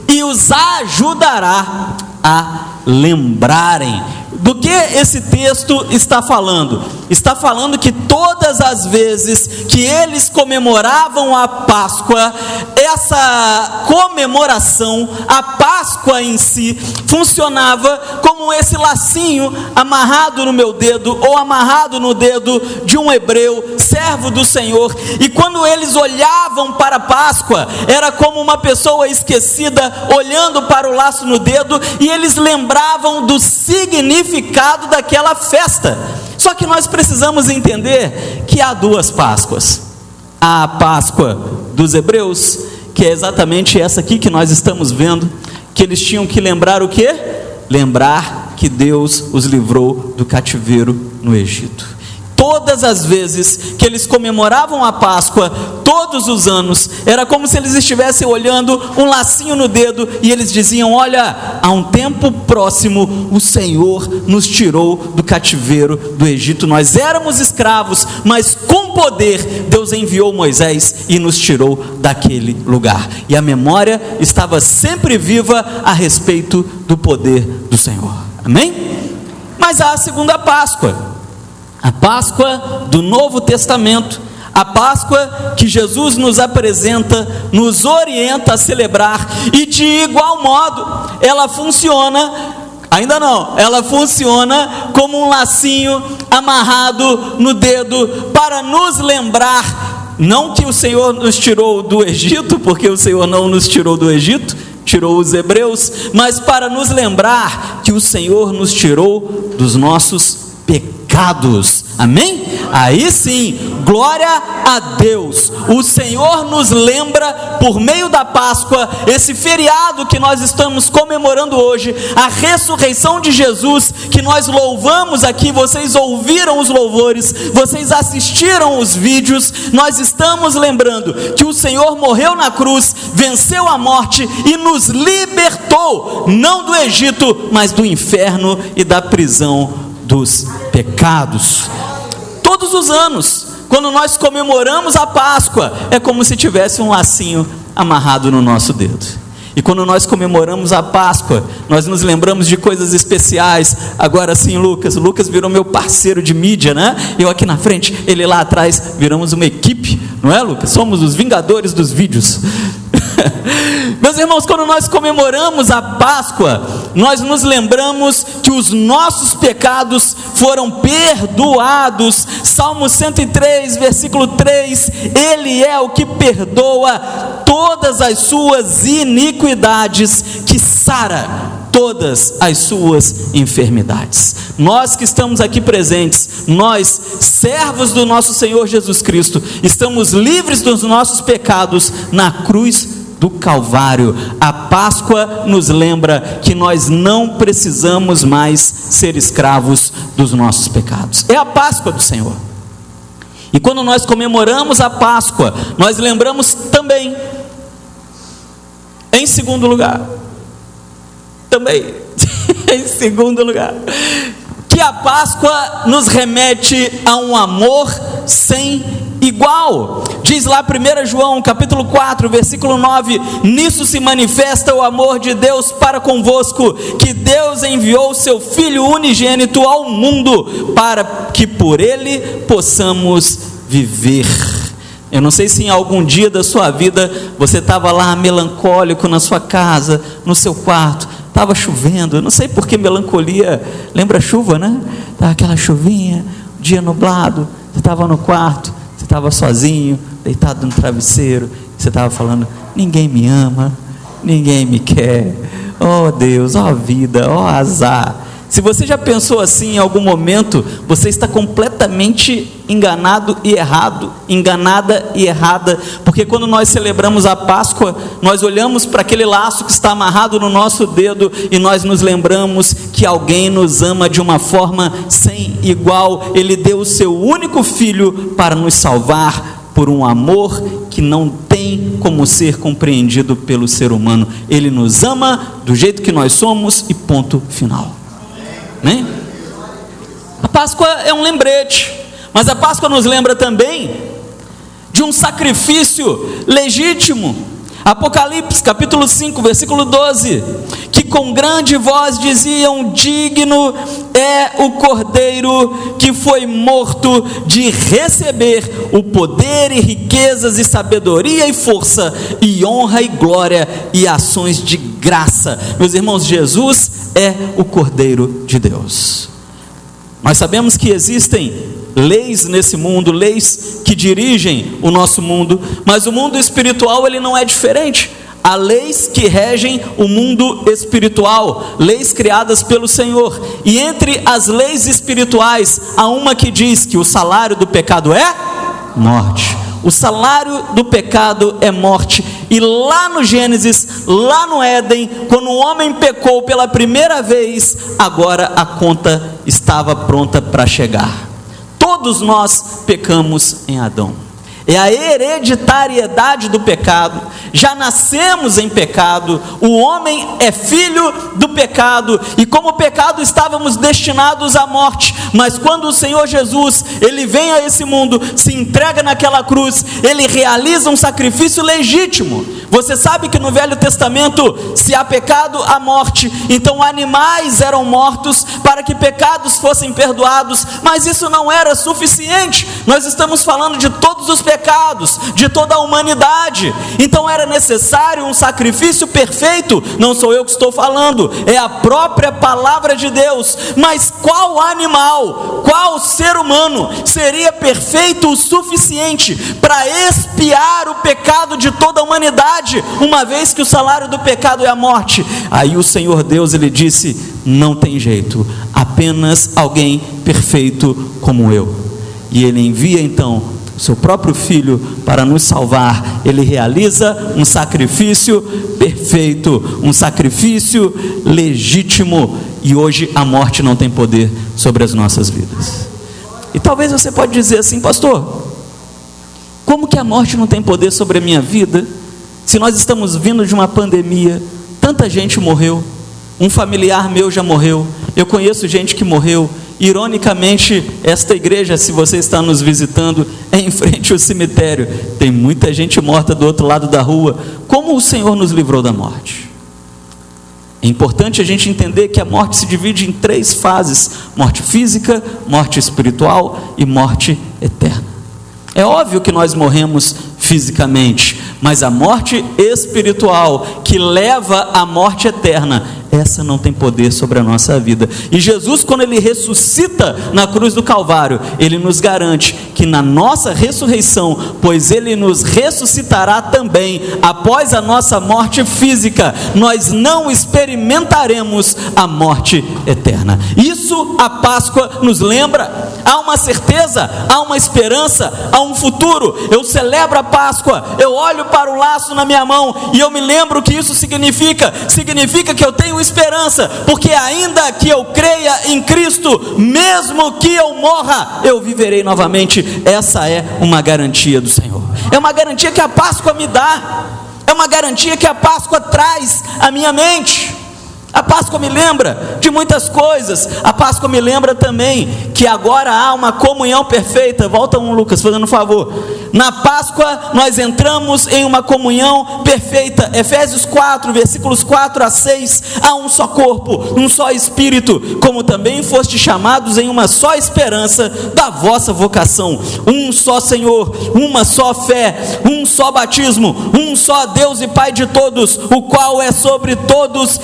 E os ajudará a lembrarem. Do que esse texto está falando? Está falando que todas as vezes que eles comemoravam a Páscoa, essa comemoração, a Páscoa em si, funcionava como esse lacinho amarrado no meu dedo, ou amarrado no dedo de um hebreu, servo do Senhor. E quando eles olhavam para a Páscoa, era como uma pessoa esquecida olhando para o laço no dedo, e eles lembravam do significado daquela festa. Só que nós precisamos entender que há duas Páscoas. Há a Páscoa dos hebreus, que é exatamente essa aqui que nós estamos vendo, que eles tinham que lembrar o quê? Lembrar que Deus os livrou do cativeiro no Egito. Todas as vezes que eles comemoravam a Páscoa, todos os anos, era como se eles estivessem olhando um lacinho no dedo e eles diziam: olha, há um tempo próximo o Senhor nos tirou do cativeiro do Egito. Nós éramos escravos, mas com poder Deus enviou Moisés e nos tirou daquele lugar. E a memória estava sempre viva a respeito do poder do Senhor. Amém? Mas há a segunda Páscoa, a Páscoa do Novo Testamento, a Páscoa que Jesus nos apresenta, nos orienta a celebrar, e de igual modo, ela funciona, ainda não, ela funciona como um lacinho amarrado no dedo, para nos lembrar, não que o Senhor nos tirou do Egito, porque o Senhor não nos tirou do Egito, tirou os hebreus, mas para nos lembrar que o Senhor nos tirou dos nossos pecados. Amém? Aí sim, glória a Deus. O Senhor nos lembra por meio da Páscoa, esse feriado que nós estamos comemorando hoje, a ressurreição de Jesus, que nós louvamos aqui. Vocês ouviram os louvores, vocês assistiram os vídeos. Nós estamos lembrando que o Senhor morreu na cruz, venceu a morte e nos libertou, não do Egito, mas do inferno e da prisão dos pecados. Todos os anos, quando nós comemoramos a Páscoa, é como se tivesse um lacinho amarrado no nosso dedo. E quando nós comemoramos a Páscoa, nós nos lembramos de coisas especiais. Agora sim, Lucas virou meu parceiro de mídia, né? Eu aqui na frente, ele lá atrás, viramos uma equipe, não é, Lucas? Somos os vingadores dos vídeos. Meus irmãos, quando nós comemoramos a Páscoa, nós nos lembramos que os nossos pecados foram perdoados. Salmo 103, versículo 3, Ele é o que perdoa todas as suas iniquidades, que sara todas as suas enfermidades. Nós que estamos aqui presentes, nós, servos do nosso Senhor Jesus Cristo, estamos livres dos nossos pecados na cruz do Calvário. A Páscoa nos lembra que nós não precisamos mais ser escravos dos nossos pecados. É a Páscoa do Senhor. E quando nós comemoramos a Páscoa, nós lembramos também, em segundo lugar, que a Páscoa nos remete a um amor sem igual. Diz lá 1 João capítulo 4, versículo 9: nisso se manifesta o amor de Deus para convosco, que Deus enviou o seu Filho unigênito ao mundo, para que por ele possamos viver. Eu não sei se em algum dia da sua vida você estava lá melancólico na sua casa, no seu quarto, estava chovendo. Eu não sei porque melancolia lembra chuva, né? Estava aquela chuvinha, dia nublado, você estava no quarto, você estava sozinho, deitado no travesseiro, você estava falando: ninguém me ama, ninguém me quer, oh Deus, oh vida, oh azar. Se você já pensou assim em algum momento, você está completamente enganado e errado, enganada e errada, porque quando nós celebramos a Páscoa, nós olhamos para aquele laço que está amarrado no nosso dedo e nós nos lembramos que alguém nos ama de uma forma sem igual. Ele deu o seu único filho para nos salvar, por um amor que não tem como ser compreendido pelo ser humano. Ele nos ama do jeito que nós somos e ponto final. Né? A Páscoa é um lembrete, mas a Páscoa nos lembra também de um sacrifício legítimo. Apocalipse capítulo 5, versículo 12: que com grande voz diziam: digno é o Cordeiro que foi morto de receber o poder e riquezas e sabedoria e força e honra e glória e ações de graça. Meus irmãos, Jesus é o Cordeiro de Deus. Nós sabemos que existem leis nesse mundo, leis que dirigem o nosso mundo, mas o mundo espiritual ele não é diferente. Há leis que regem o mundo espiritual, leis criadas pelo Senhor, e entre as leis espirituais há uma que diz que o salário do pecado é morte. O salário do pecado é morte. E lá no Gênesis, lá no Éden, quando o homem pecou pela primeira vez, agora a conta estava pronta para chegar. Todos nós pecamos em Adão. É a hereditariedade do pecado. Já nascemos em pecado. O homem é filho do pecado, e como pecado estávamos destinados à morte. Mas quando o Senhor Jesus, ele vem a esse mundo, se entrega naquela cruz, ele realiza um sacrifício legítimo. Você sabe que no Velho Testamento, se há pecado, há morte. Então animais eram mortos para que pecados fossem perdoados, mas isso não era suficiente. Nós estamos falando de todos os pecados, de toda a humanidade. Então era necessário um sacrifício perfeito. Não sou eu que estou falando, é a própria palavra de Deus. Mas qual animal, qual ser humano seria perfeito o suficiente para expiar o pecado de toda a humanidade, uma vez que o salário do pecado é a morte? Aí o Senhor Deus, ele disse: não tem jeito, apenas alguém perfeito como eu. E ele envia então o seu próprio filho para nos salvar. Ele realiza um sacrifício perfeito, um sacrifício legítimo, e hoje a morte não tem poder sobre as nossas vidas. E talvez você pode dizer assim: pastor, como que a morte não tem poder sobre a minha vida, se nós estamos vindo de uma pandemia, tanta gente morreu, um familiar meu já morreu, eu conheço gente que morreu. Ironicamente, esta igreja, se você está nos visitando, é em frente ao cemitério, tem muita gente morta do outro lado da rua. Como o Senhor nos livrou da morte? É importante a gente entender que a morte se divide em 3 fases: morte física, morte espiritual e morte eterna. É óbvio que nós morremos fisicamente, mas a morte espiritual, que leva à morte eterna, essa não tem poder sobre a nossa vida. E Jesus, quando ele ressuscita na cruz do Calvário, ele nos garante que na nossa ressurreição, pois Ele nos ressuscitará também após a nossa morte física, nós não experimentaremos a morte eterna. Isso a Páscoa nos lembra. Há uma certeza, há uma esperança, há um futuro. Eu celebro a Páscoa, eu olho para o laço na minha mão e eu me lembro que isso significa que eu tenho esperança, porque ainda que eu creia em Cristo, mesmo que eu morra, eu viverei novamente. Essa é uma garantia do Senhor, é uma garantia que a Páscoa me dá, é uma garantia que a Páscoa traz à minha mente. A Páscoa me lembra de muitas coisas. A Páscoa me lembra também que agora há uma comunhão perfeita. Volta Lucas, fazendo um favor. Na Páscoa nós entramos em uma comunhão perfeita. Efésios 4, versículos 4 a 6. Há um só corpo, um só Espírito, como também foste chamados em uma só esperança da vossa vocação. Um só Senhor, uma só fé, um só batismo, um só Deus e Pai de todos, o qual é sobre todos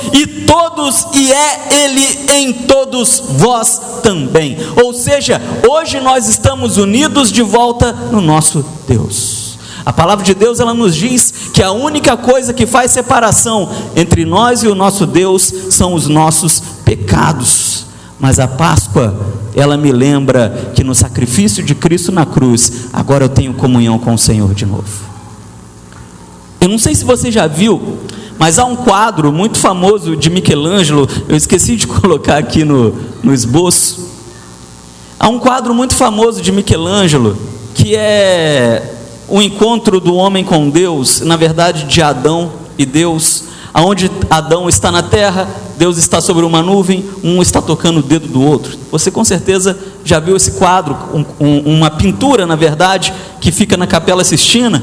e é Ele em todos vós também. Ou seja, hoje nós estamos unidos de volta no nosso Deus. A palavra de Deus, ela nos diz que a única coisa que faz separação entre nós e o nosso Deus são os nossos pecados. Mas a Páscoa, ela me lembra que no sacrifício de Cristo na cruz, agora eu tenho comunhão com o Senhor de novo. Eu não sei se você já viu, mas há um quadro muito famoso de Michelangelo, eu esqueci de colocar aqui no esboço. Há um quadro muito famoso de Michelangelo, que é o encontro do homem com Deus, na verdade de Adão e Deus, aonde Adão está na terra, Deus está sobre uma nuvem, um está tocando o dedo do outro. Você com certeza já viu esse quadro, uma pintura na verdade, que fica na Capela Sistina.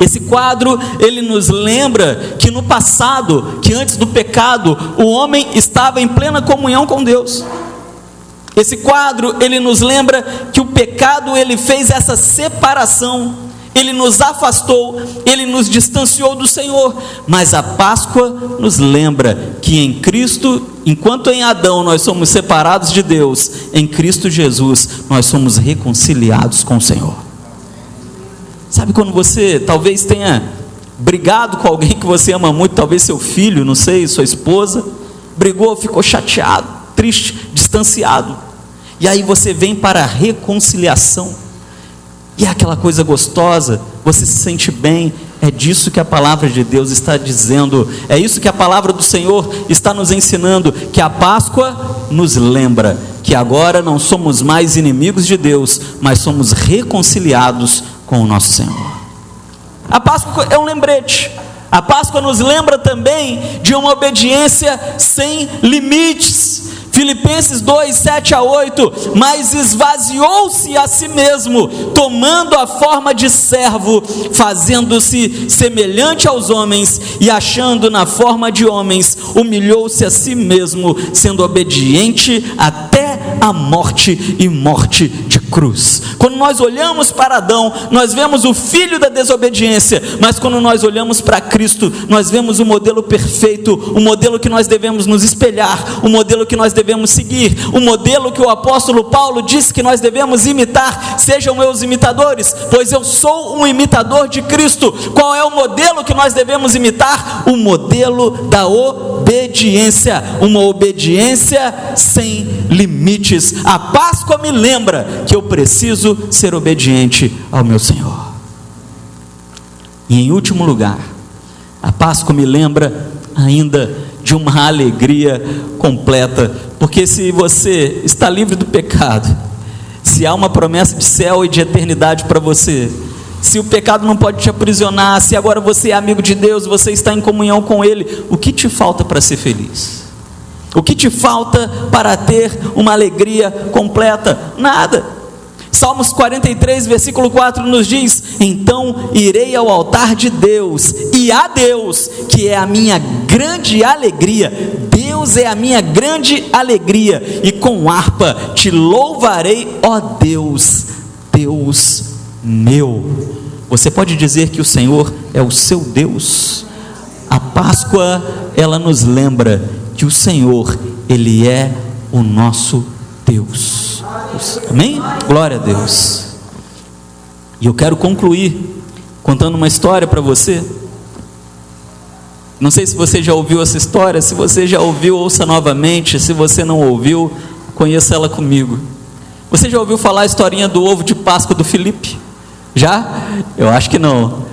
Esse quadro, ele nos lembra que no passado, que antes do pecado, o homem estava em plena comunhão com Deus. Esse quadro, ele nos lembra que o pecado, ele fez essa separação, ele nos afastou, ele nos distanciou do Senhor. Mas a Páscoa nos lembra que em Cristo, enquanto em Adão nós somos separados de Deus, em Cristo Jesus nós somos reconciliados com o Senhor. Sabe quando você talvez tenha brigado com alguém que você ama muito, talvez seu filho, não sei, sua esposa, brigou, ficou chateado, triste, distanciado, e aí você vem para a reconciliação, e é aquela coisa gostosa, você se sente bem. É disso que a palavra de Deus está dizendo, é isso que a palavra do Senhor está nos ensinando, que a Páscoa nos lembra que agora não somos mais inimigos de Deus, mas somos reconciliados com o nosso Senhor. A Páscoa é um lembrete. A Páscoa nos lembra também de uma obediência sem limites. Filipenses 2, 7 a 8, mas esvaziou-se a si mesmo, tomando a forma de servo, fazendo-se semelhante aos homens, e achando na forma de homens, humilhou-se a si mesmo, sendo obediente até a morte e morte de cruz. Quando nós olhamos para Adão, nós vemos o filho da desobediência, mas quando nós olhamos para Cristo, nós vemos o modelo perfeito, o modelo que nós devemos nos espelhar, o modelo que nós devemos seguir, o modelo que o apóstolo Paulo disse que nós devemos imitar. Sejam meus imitadores, pois eu sou um imitador de Cristo. Qual é o modelo que nós devemos imitar? O modelo da obediência, uma obediência sem limites. A Páscoa me lembra que eu preciso ser obediente ao meu Senhor. E em último lugar, a Páscoa me lembra ainda de uma alegria completa, porque se você está livre do pecado, se há uma promessa de céu e de eternidade para você, se o pecado não pode te aprisionar, se agora você é amigo de Deus, você está em comunhão com Ele, o que te falta para ser feliz? O que te falta para ter uma alegria completa? Nada. Salmos 43, versículo 4 nos diz: então irei ao altar de Deus, e a Deus, que é a minha grande alegria. Deus é a minha grande alegria, e com harpa te louvarei, ó Deus, Deus meu. Você pode dizer que o Senhor é o seu Deus? A Páscoa, ela nos lembra que o Senhor, Ele é o nosso Deus. Amém? Glória a Deus. E eu quero concluir contando uma história para você. Não sei se você já ouviu essa história. Se você já ouviu, ouça novamente. Se você não ouviu, conheça ela comigo. Você já ouviu falar a historinha do ovo de Páscoa do Filipe? Já? Eu acho que não.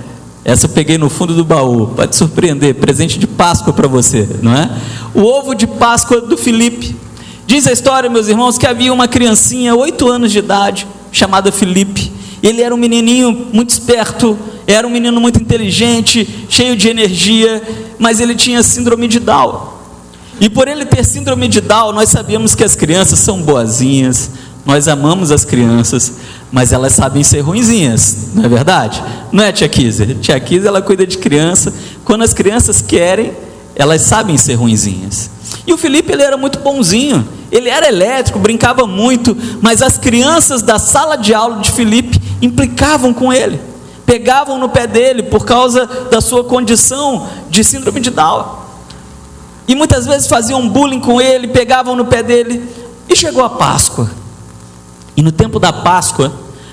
Essa eu peguei no fundo do baú. Pode surpreender, presente de Páscoa para você, não é? O ovo de Páscoa do Filipe. Diz a história, meus irmãos, que havia uma criancinha, 8 anos de idade, chamada Filipe. Ele era um menininho muito esperto, era um menino muito inteligente, cheio de energia, mas ele tinha síndrome de Down. E por ele ter síndrome de Down, nós sabíamos que as crianças são boazinhas, nós amamos as crianças, mas elas sabem ser ruinzinhas, não é verdade? Não é, tia Kizer? Tia Kizer, ela cuida de criança. Quando as crianças querem, elas sabem ser ruinzinhas. E o Filipe, ele era muito bonzinho, ele era elétrico, brincava muito, mas as crianças da sala de aula de Filipe implicavam com ele, pegavam no pé dele por causa da sua condição de síndrome de Down. E muitas vezes faziam bullying com ele, pegavam no pé dele. E chegou a Páscoa. E no tempo da Páscoa,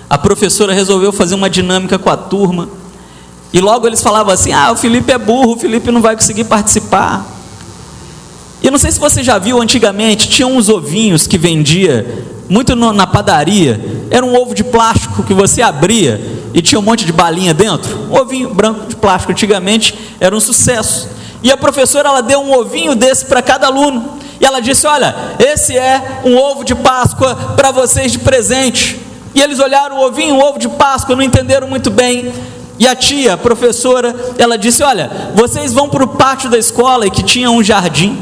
a professora resolveu fazer uma dinâmica com a turma. E logo eles falavam assim: o Filipe é burro, o Filipe não vai conseguir participar. E eu não sei se você já viu, antigamente tinha uns ovinhos que vendia muito na padaria. Era um ovo de plástico que você abria e tinha um monte de balinha dentro. Um ovinho branco de plástico, antigamente era um sucesso. E a professora, ela deu um ovinho desse para cada aluno. E ela disse: olha, esse é um ovo de Páscoa para vocês de presente. E eles olharam o ovinho, um ovo de Páscoa, não entenderam muito bem. E a tia, a professora, ela disse: olha, vocês vão para o pátio da escola, e que tinha um jardim.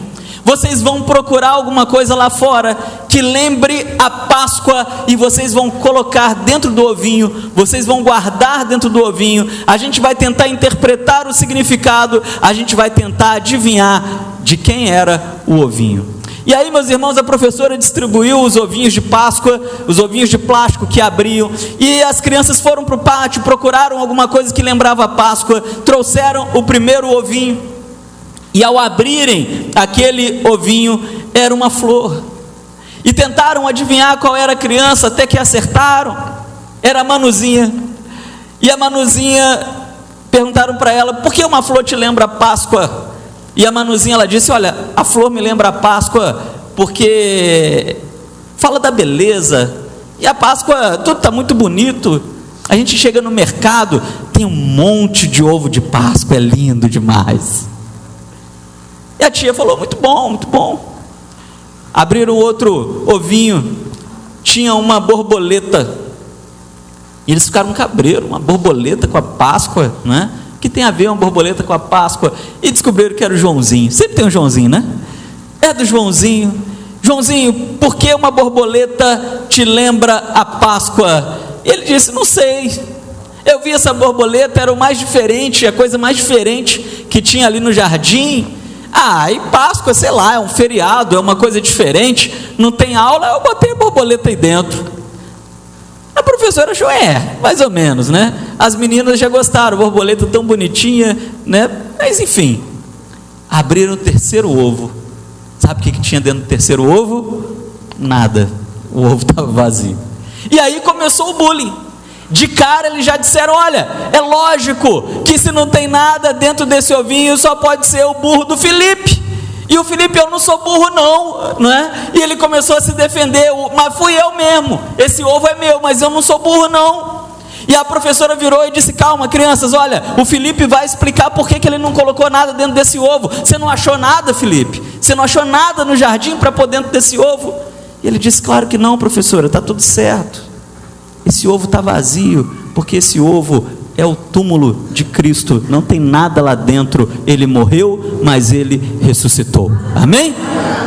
Vocês vão procurar alguma coisa lá fora que lembre a Páscoa, e vocês vão colocar dentro do ovinho, vocês vão guardar dentro do ovinho. A gente vai tentar interpretar o significado, a gente vai tentar adivinhar de quem era o ovinho. E aí, meus irmãos, a professora distribuiu os ovinhos de Páscoa, os ovinhos de plástico que abriam, e as crianças foram para o pátio, procuraram alguma coisa que lembrava a Páscoa, trouxeram o primeiro ovinho. E ao abrirem aquele ovinho, era uma flor. E tentaram adivinhar qual era a criança, até que acertaram. Era a Manuzinha. E a Manuzinha, perguntaram para ela: por que uma flor te lembra a Páscoa? E a Manuzinha, ela disse: olha, a flor me lembra a Páscoa porque fala da beleza. E a Páscoa, tudo está muito bonito. A gente chega no mercado, tem um monte de ovo de Páscoa, é lindo demais. E a tia falou: muito bom, muito bom. Abriram outro ovinho, tinha uma borboleta. E eles ficaram cabreiros, uma borboleta com a Páscoa, né? O que tem a ver uma borboleta com a Páscoa? E descobriram que era o Joãozinho. Sempre tem um Joãozinho, né? É do Joãozinho. Joãozinho, por que uma borboleta te lembra a Páscoa? E ele disse: não sei. Eu vi essa borboleta, era o mais diferente, a coisa mais diferente que tinha ali no jardim. E Páscoa, sei lá, é um feriado, é uma coisa diferente, não tem aula, eu botei a borboleta aí dentro. A professora achou: mais ou menos, né? As meninas já gostaram, borboleta tão bonitinha, né? Mas enfim, abriram o terceiro ovo. Sabe o que tinha dentro do terceiro ovo? Nada, o ovo estava vazio. E aí começou o bullying. De cara eles já disseram: olha, é lógico que se não tem nada dentro desse ovinho, só pode ser o burro do Filipe. E o Filipe: eu não sou burro não é? E ele começou a se defender: mas fui eu mesmo, esse ovo é meu, mas eu não sou burro não. E a professora virou e disse: calma, crianças, olha, o Filipe vai explicar por que ele não colocou nada dentro desse ovo. Você não achou nada, Filipe? Você não achou nada no jardim para pôr dentro desse ovo? E ele disse: claro que não, professora, está tudo certo. Esse ovo está vazio, porque esse ovo é o túmulo de Cristo, não tem nada lá dentro. Ele morreu, mas ele ressuscitou. Amém?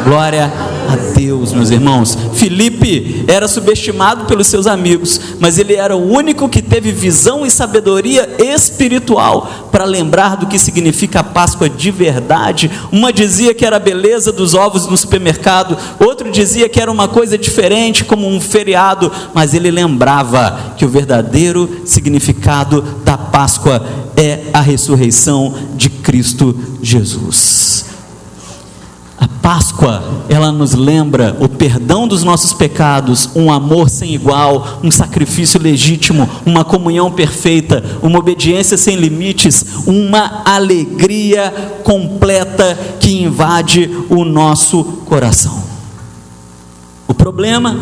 Glória a Deus, meus irmãos. Filipe era subestimado pelos seus amigos, mas ele era o único que teve visão e sabedoria espiritual para lembrar do que significa a Páscoa de verdade. Uma dizia que era a beleza dos ovos no supermercado, outro dizia que era uma coisa diferente, como um feriado, mas ele lembrava que o verdadeiro significado da Páscoa é a ressurreição de Cristo Jesus. A Páscoa, ela nos lembra o perdão dos nossos pecados, um amor sem igual, um sacrifício legítimo, uma comunhão perfeita, uma obediência sem limites, uma alegria completa que invade o nosso coração. O problema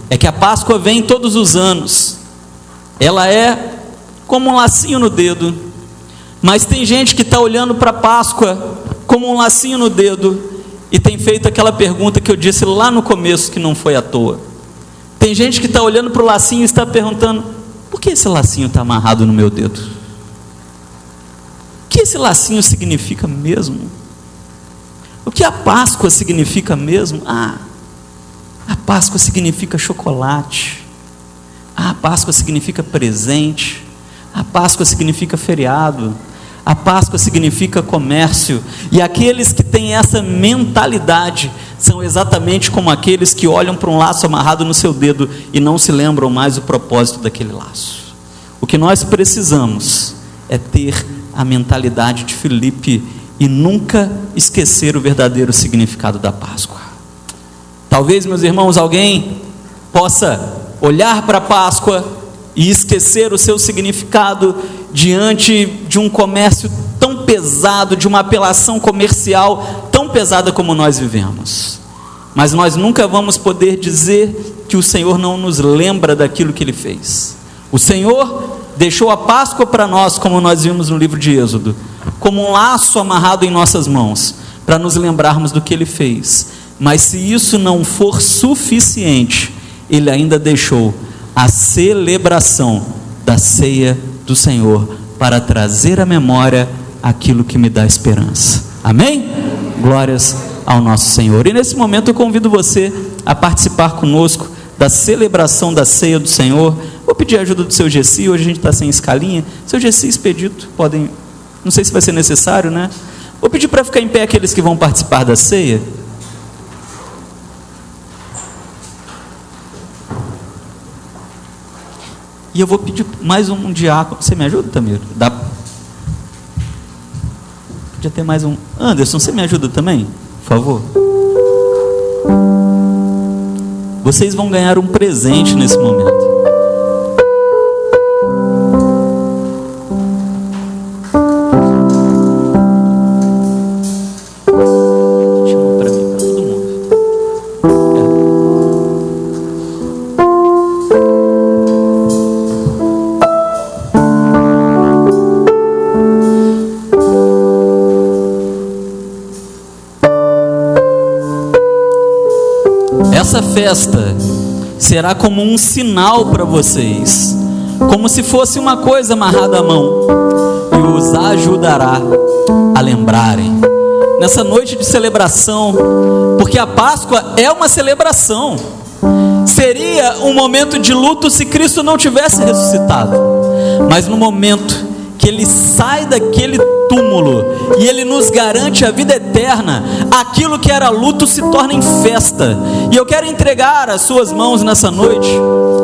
é que a Páscoa vem todos os anos, ela é como um lacinho no dedo, mas tem gente que está olhando para a Páscoa como um lacinho no dedo e tem feito aquela pergunta que eu disse lá no começo, que não foi à toa. Tem gente que está olhando para o lacinho e está perguntando: por que esse lacinho está amarrado no meu dedo? O que esse lacinho significa mesmo? O que a Páscoa significa mesmo? A Páscoa significa chocolate, a Páscoa significa presente, a Páscoa significa feriado, a Páscoa significa comércio. E aqueles que têm essa mentalidade são exatamente como aqueles que olham para um laço amarrado no seu dedo e não se lembram mais o propósito daquele laço. O que nós precisamos é ter a mentalidade de Filipe e nunca esquecer o verdadeiro significado da Páscoa. Talvez, meus irmãos, alguém possa olhar para a Páscoa e esquecer o seu significado diante de um comércio tão pesado, de uma apelação comercial tão pesada como nós vivemos. Mas nós nunca vamos poder dizer que o Senhor não nos lembra daquilo que Ele fez. O Senhor deixou a Páscoa para nós, como nós vimos no livro de Êxodo, como um laço amarrado em nossas mãos, para nos lembrarmos do que Ele fez. Mas se isso não for suficiente, Ele ainda deixou a celebração da ceia do Senhor, para trazer à memória aquilo que me dá esperança. Amém? Glórias ao nosso Senhor. E nesse momento eu convido você a participar conosco da celebração da ceia do Senhor. Vou pedir a ajuda do seu Gessi. Hoje a gente está sem escalinha. Seu Gessi, Expedito, podem, não sei se vai ser necessário, né? Vou pedir para ficar em pé aqueles que vão participar da ceia. E eu vou pedir mais um diácono. Você me ajuda, Tamiro? Podia ter mais um. Anderson, você me ajuda também? Por favor. Vocês vão ganhar um presente nesse momento. Chama para mim, para todo mundo. Essa festa será como um sinal para vocês, como se fosse uma coisa amarrada à mão, e os ajudará a lembrarem nessa noite de celebração, porque a Páscoa é uma celebração. Seria um momento de luto se Cristo não tivesse ressuscitado, mas no momento que Ele sai daquele túmulo e Ele nos garante a vida eterna, aquilo que era luto se torna em festa. E eu quero entregar às suas mãos nessa noite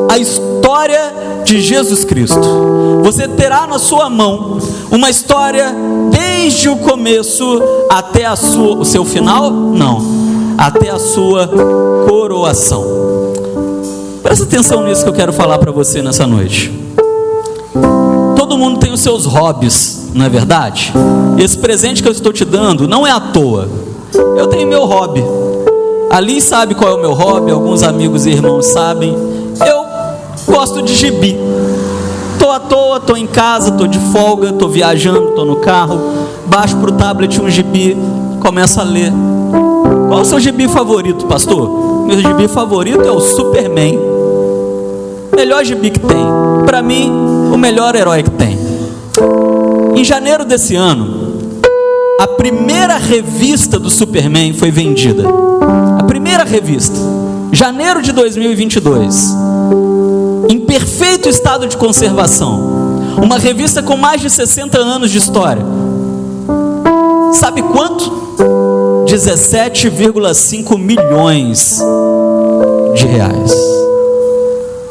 a história de Jesus Cristo. Você terá na sua mão uma história desde o começo até o seu final? Não, até a sua coroação. Presta atenção nisso que eu quero falar para você nessa noite. Todo mundo tem os seus hobbies, não é verdade? Esse presente que eu estou te dando não é à toa. Eu tenho meu hobby. Ali sabe qual é o meu hobby, alguns amigos e irmãos sabem. Eu gosto de gibi. Estou à toa, estou em casa, estou de folga, estou viajando, estou no carro, baixo para o tablet um gibi, começo a ler. Qual é o seu gibi favorito, pastor? Meu gibi favorito é o Superman. Melhor gibi que tem. Para mim, o melhor herói que tem. Em janeiro desse ano, a primeira revista do Superman foi vendida. A primeira revista, janeiro de 2022, em perfeito estado de conservação. Uma revista com mais de 60 anos de história. Sabe quanto? 17,5 milhões de reais.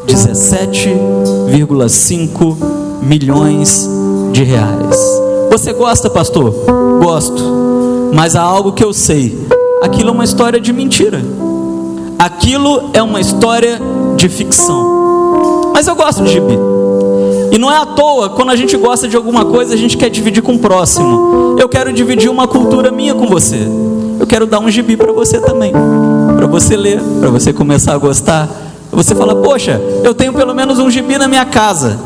17,5 milhões de reais. Você gosta, pastor? Gosto. Mas há algo que eu sei. aquilo é uma história de mentira. Aquilo é uma história de ficção. Mas eu gosto de gibi. E não é à toa, quando a gente gosta de alguma coisa, a gente quer dividir com o próximo. Eu quero dividir uma cultura minha com você. Eu quero dar um gibi para você também, para você ler, para você começar a gostar. Você fala, poxa, eu tenho pelo menos um gibi na minha casa.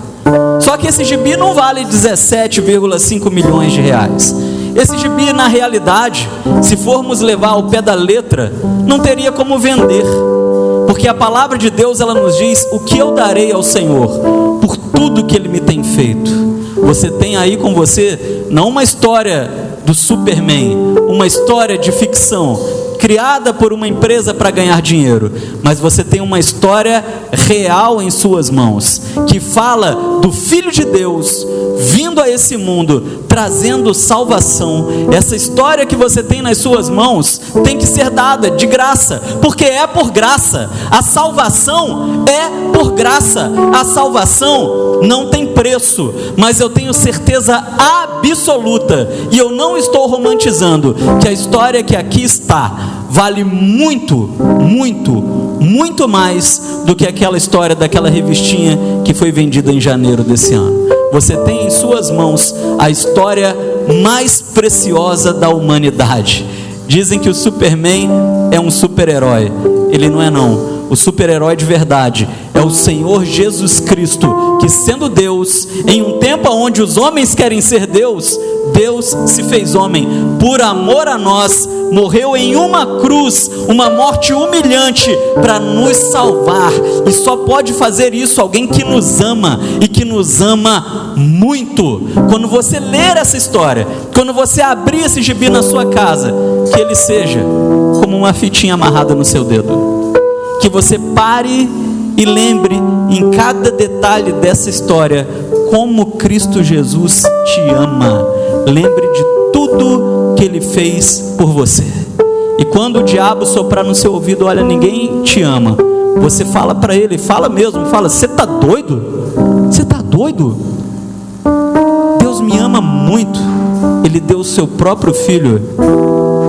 Só que esse gibi não vale 17,5 milhões de reais. Esse gibi, na realidade, se formos levar ao pé da letra, não teria como vender. Porque a palavra de Deus, ela nos diz, o que eu darei ao Senhor por tudo que Ele me tem feito. Você tem aí com você, não uma história do Superman, uma história de ficção, criada por uma empresa para ganhar dinheiro, mas você tem uma história real em suas mãos, que fala do Filho de Deus vindo a esse mundo, trazendo salvação. Essa história que você tem nas suas mãos tem que ser dada de graça, porque é por graça. A salvação é por graça. A salvação não tem preço, mas eu tenho certeza absoluta, e eu não estou romantizando, que a história que aqui está vale muito, muito, muito mais do que aquela história daquela revistinha que foi vendida em janeiro desse ano. Você tem em suas mãos a história mais preciosa da humanidade. Dizem que o Superman é um super-herói. Ele não é não. O super-herói de verdade é o Senhor Jesus Cristo, que sendo Deus, em um tempo onde os homens querem ser Deus, Deus se fez homem, por amor a nós, morreu em uma cruz, uma morte humilhante, para nos salvar. E só pode fazer isso alguém que nos ama, e que nos ama muito. Quando você ler essa história, quando você abrir esse gibi na sua casa, que ele seja como uma fitinha amarrada no seu dedo. Que você pare e lembre em cada detalhe dessa história como Cristo Jesus te ama. Lembre de tudo que Ele fez por você. E quando o diabo soprar no seu ouvido, olha, ninguém te ama, você fala para ele, fala mesmo, fala, você está doido? Você está doido? Deus me ama muito. Ele deu o seu próprio filho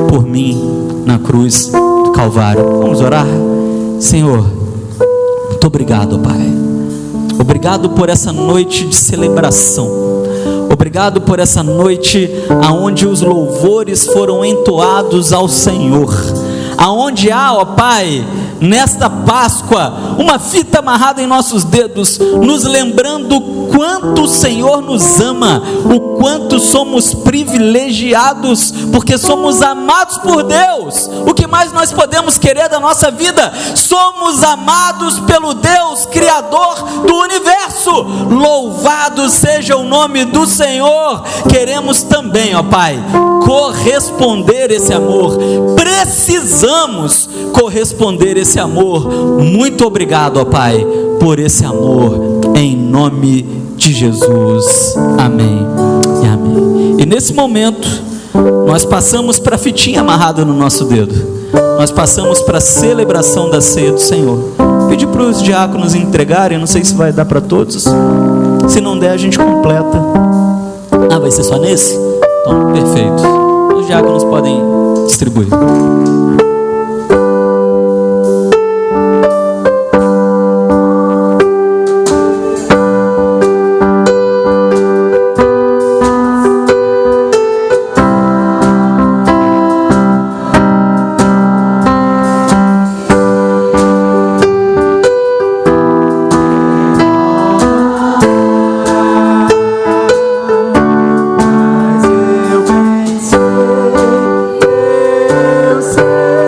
por mim na cruz do Calvário. Vamos orar? Senhor, muito obrigado, Pai. Obrigado por essa noite de celebração. Obrigado por essa noite aonde os louvores foram entoados ao Senhor. Aonde há, ó Pai, nesta Páscoa, uma fita amarrada em nossos dedos, nos lembrando quanto o Senhor nos ama, o quanto somos privilegiados, porque somos amados por Deus. O que mais nós podemos querer da nossa vida? Somos amados pelo Deus Criador do universo. Louvado seja o nome do Senhor. Queremos também, ó Pai, corresponder esse amor. Precisamos corresponder esse amor. Muito obrigado, ó Pai, por esse amor, em nome de Jesus. Amém e amém. E nesse momento, nós passamos para a fitinha amarrada no nosso dedo. Nós passamos para a celebração da ceia do Senhor. Pedi para os diáconos entregarem, não sei se vai dar para todos. Se não der, a gente completa. Ah, vai ser só nesse? Então, perfeito. Os diáconos podem distribuir. Eu sei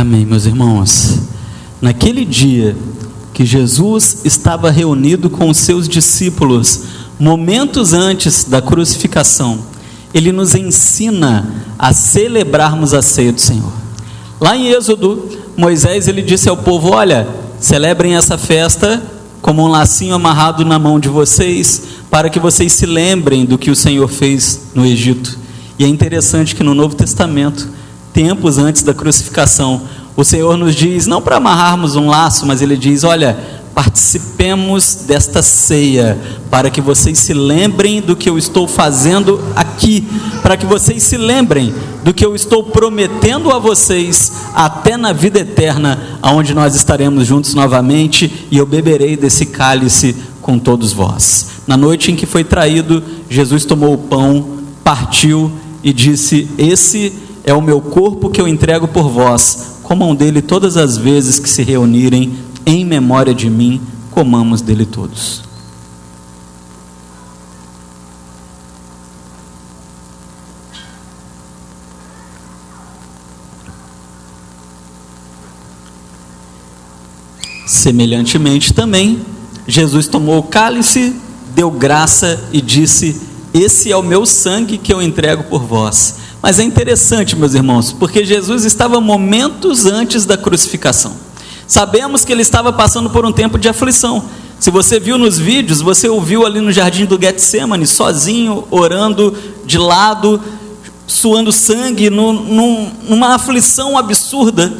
Amém, meus irmãos. Naquele dia que Jesus estava reunido com os seus discípulos, momentos antes da crucificação, ele nos ensina a celebrarmos a ceia do Senhor. Lá em Êxodo, Moisés ele disse ao povo: olha, celebrem essa festa como um lacinho amarrado na mão de vocês, para que vocês se lembrem do que o Senhor fez no Egito. E é interessante que no Novo Testamento, tempos antes da crucificação, o Senhor nos diz, não para amarrarmos um laço, mas Ele diz: olha, participemos desta ceia, para que vocês se lembrem do que eu estou fazendo aqui, para que vocês se lembrem do que eu estou prometendo a vocês, até na vida eterna, onde nós estaremos juntos novamente, e eu beberei desse cálice com todos vós. Na noite em que foi traído, Jesus tomou o pão, partiu e disse: esse é o meu corpo que eu entrego por vós, comam dele todas as vezes que se reunirem em memória de mim, comamos dele todos. Semelhantemente também, Jesus tomou o cálice, deu graça e disse: esse é o meu sangue que eu entrego por vós. Mas é interessante, meus irmãos, porque Jesus estava momentos antes da crucificação. Sabemos que ele estava passando por um tempo de aflição. Se você viu nos vídeos, você o viu ali no jardim do Getsemane, sozinho, orando de lado, suando sangue, numa aflição absurda.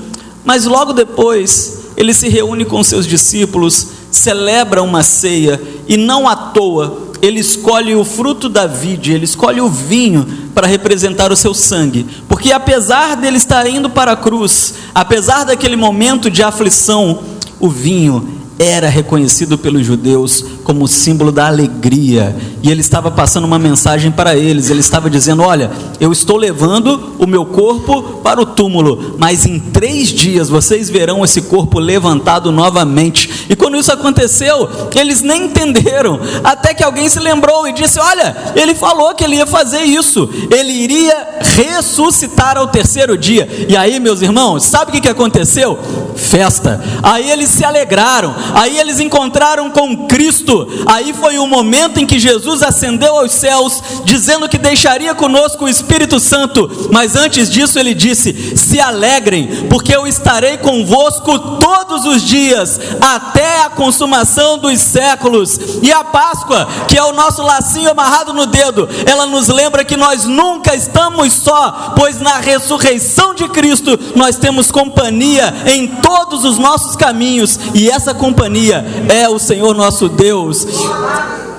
Mas logo depois, ele se reúne com seus discípulos, celebra uma ceia, e não à toa, ele escolhe o fruto da vide, ele escolhe o vinho para representar o seu sangue, porque apesar dele estar indo para a cruz, apesar daquele momento de aflição, o vinho era reconhecido pelos judeus como símbolo da alegria, e ele estava passando uma mensagem para eles. Ele estava dizendo: olha, eu estou levando o meu corpo para o túmulo, mas em 3 dias vocês verão esse corpo levantado novamente. E quando isso aconteceu, eles nem entenderam, até que alguém se lembrou e disse: olha, ele falou que ele ia fazer isso, ele iria ressuscitar ao 3º dia. E aí, meus irmãos, sabe o que aconteceu? Festa. Aí eles se alegraram, aí eles encontraram com Cristo. Aí foi o momento em que Jesus ascendeu aos céus, dizendo que deixaria conosco o Espírito Santo. Mas antes disso ele disse: se alegrem, porque eu estarei convosco todos os dias, até a consumação dos séculos. E a Páscoa, que é o nosso lacinho amarrado no dedo, ela nos lembra que nós nunca estamos só, pois na ressurreição de Cristo nós temos companhia em todos os nossos caminhos, e essa companhia é o Senhor nosso Deus.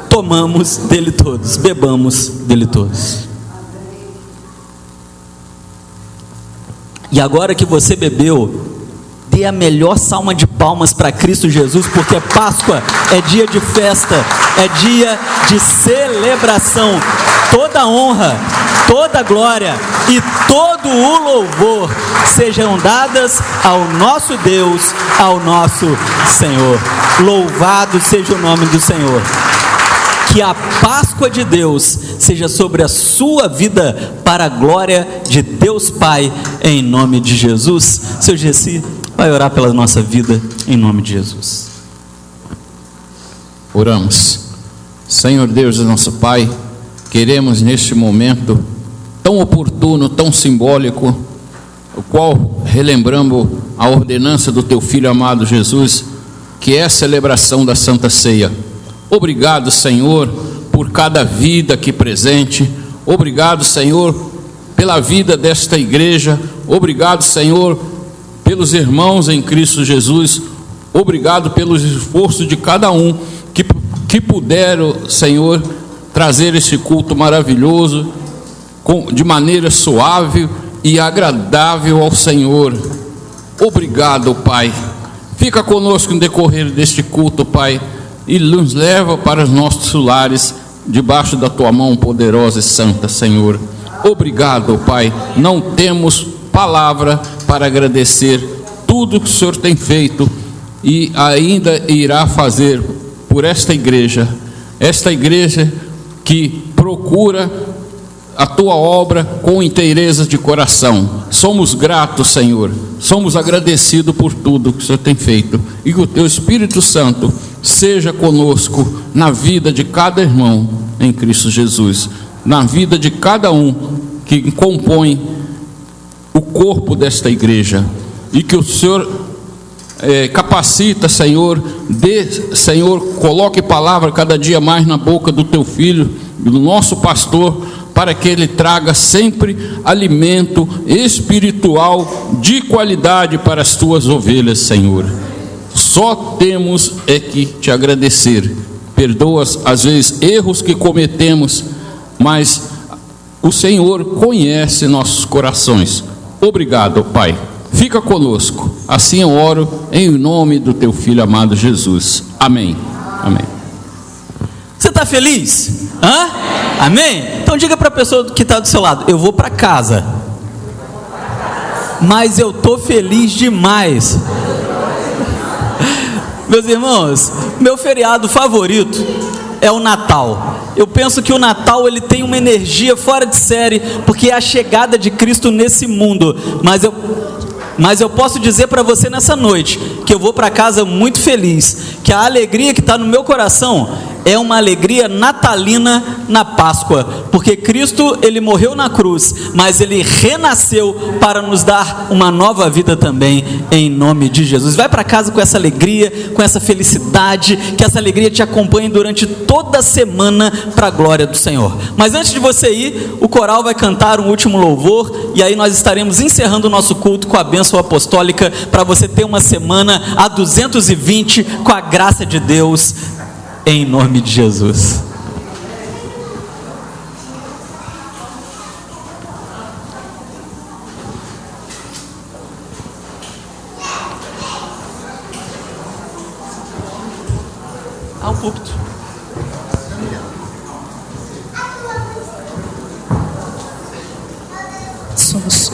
Tomamos dele todos, bebamos dele todos. E agora que você bebeu, dê a melhor salva de palmas para Cristo Jesus, porque Páscoa é dia de festa, é dia de celebração. Toda honra, toda glória e todo o louvor sejam dadas ao nosso Deus, ao nosso Senhor. Louvado seja o nome do Senhor. Que a Páscoa de Deus seja sobre a sua vida, para a glória de Deus Pai, em nome de Jesus. Seu Gessi vai orar pela nossa vida, em nome de Jesus. Oramos. Senhor Deus, nosso Pai, queremos neste momento tão oportuno, tão simbólico, o qual relembramos a ordenança do Teu Filho amado Jesus, que é a celebração da Santa Ceia. Obrigado, Senhor, por cada vida aqui presente. Obrigado, Senhor, pela vida desta igreja. Obrigado, Senhor, pelos irmãos em Cristo Jesus. Obrigado pelos esforços de cada um que puderam, Senhor, trazer esse culto maravilhoso de maneira suave e agradável ao Senhor. Obrigado, Pai. Fica conosco no decorrer deste culto, Pai, e nos leva para os nossos lares, debaixo da Tua mão poderosa e santa, Senhor. Obrigado, Pai. Não temos palavra para agradecer tudo que o Senhor tem feito e ainda irá fazer por esta igreja que procura a tua obra com inteireza de coração. Somos gratos, Senhor. Somos agradecidos por tudo que o Senhor tem feito. E que o teu Espírito Santo seja conosco na vida de cada irmão em Cristo Jesus, na vida de cada um que compõe o corpo desta igreja. E que o Senhor capacita, Senhor, Senhor, coloque palavra cada dia mais na boca do teu filho, do nosso pastor, para que ele traga sempre alimento espiritual de qualidade para as tuas ovelhas, Senhor. Só temos que te agradecer. Perdoa às vezes erros que cometemos, mas o Senhor conhece nossos corações. Obrigado, Pai. Fica conosco. Assim eu oro em nome do teu filho amado Jesus. Amém. Amém. Você está feliz? Hã? Amém? Então diga para a pessoa que está do seu lado: eu vou para casa, mas eu estou feliz demais. Meus irmãos, meu feriado favorito é o Natal. Eu penso que o Natal ele tem uma energia fora de série, porque é a chegada de Cristo nesse mundo. Mas eu posso dizer para você nessa noite que eu vou para casa muito feliz, que a alegria que está no meu coração é uma alegria natalina na Páscoa, porque Cristo ele morreu na cruz, mas ele renasceu para nos dar uma nova vida também, em nome de Jesus. Vai para casa com essa alegria, com essa felicidade, que essa alegria te acompanhe durante toda a semana para a glória do Senhor. Mas antes de você ir, o coral vai cantar um último louvor, e aí nós estaremos encerrando o nosso culto com a bênção apostólica, para você ter uma semana a 220 com a graça de Deus, em nome de Jesus. Ao púlpito. Somos.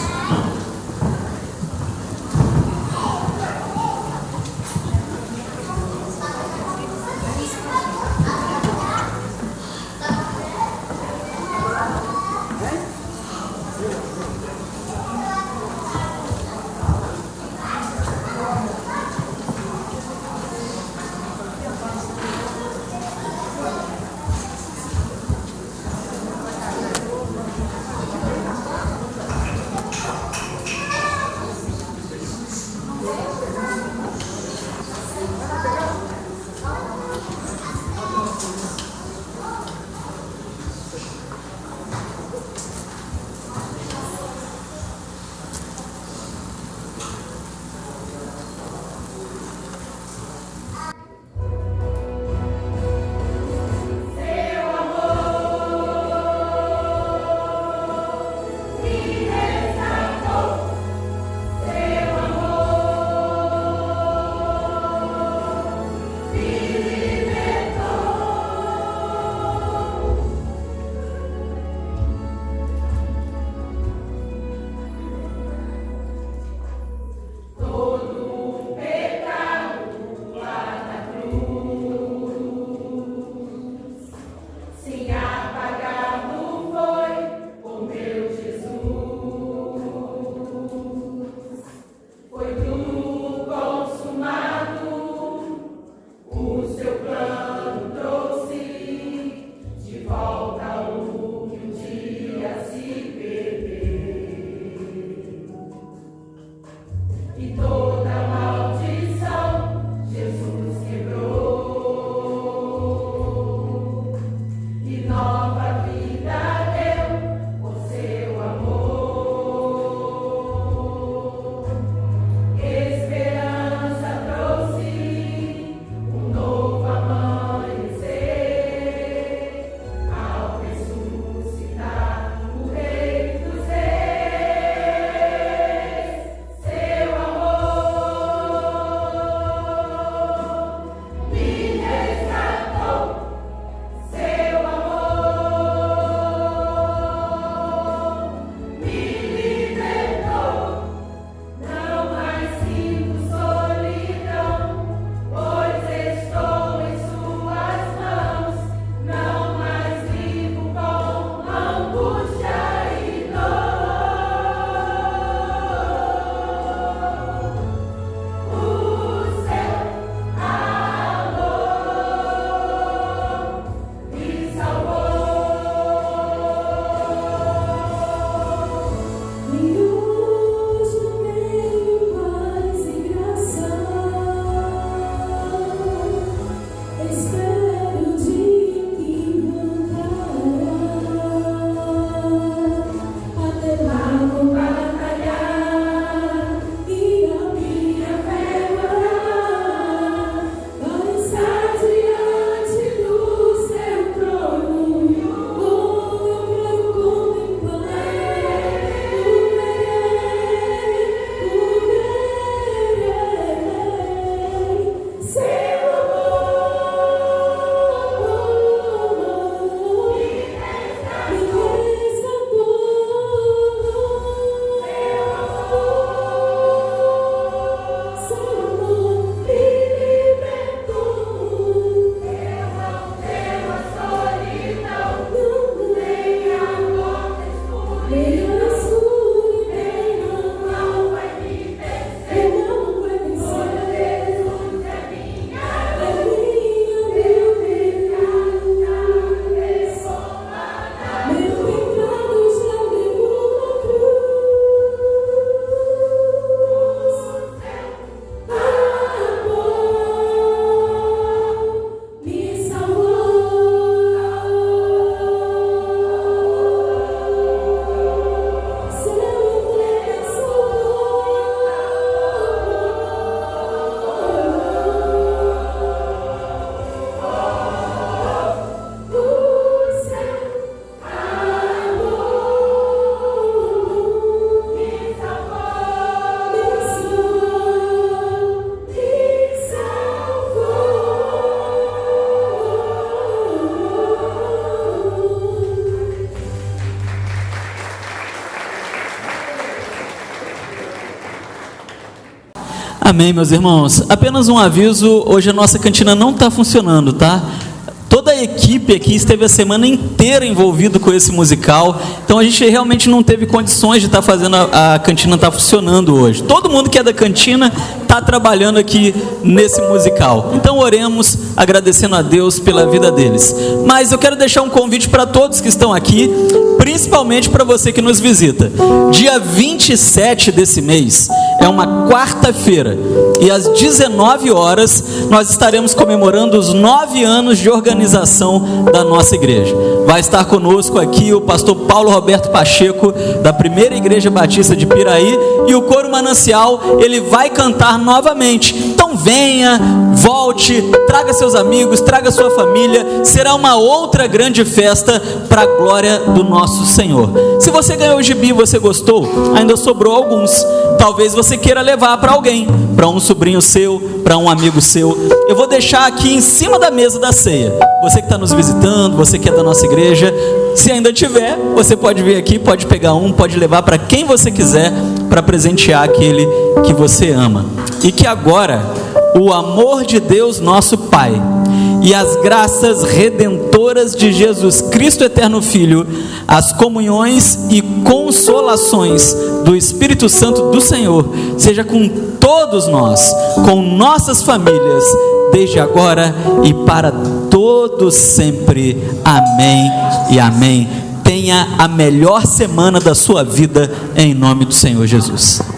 Amém, meus irmãos. Apenas um aviso, hoje a nossa cantina não está funcionando, tá? Toda a equipe aqui esteve a semana inteira envolvido com esse musical, então a gente realmente não teve condições de estar fazendo a cantina estar funcionando hoje. Todo mundo que é da cantina está trabalhando aqui nesse musical. Então oremos agradecendo a Deus pela vida deles. Mas eu quero deixar um convite para todos que estão aqui, principalmente para você que nos visita. Dia 27 desse mês é uma quarta-feira e às 19 horas nós estaremos comemorando os 9 anos de organização da nossa igreja. Vai estar conosco aqui o pastor Paulo Roberto Pacheco, da Primeira Igreja Batista de Piraí, e o coro Manancial, ele vai cantar novamente. Então venha, volte, traga seus amigos, traga sua família, será uma outra grande festa para a glória do nosso Senhor. Se você ganhou o gibi e você gostou, ainda sobrou alguns, talvez você queira levar para alguém, para um sobrinho seu, para um amigo seu. Eu vou deixar aqui em cima da mesa da ceia. Você que está nos visitando, você que é da nossa igreja, se ainda tiver, você pode vir aqui, pode pegar um, pode levar para quem você quiser, para presentear aquele que você ama. E que agora o amor de Deus nosso Pai e as graças redentoras de Jesus Cristo Eterno Filho, as comunhões e consolações do Espírito Santo do Senhor, seja com todos nós, com nossas famílias, desde agora e para todos sempre. Amém e amém. Tenha a melhor semana da sua vida, em nome do Senhor Jesus.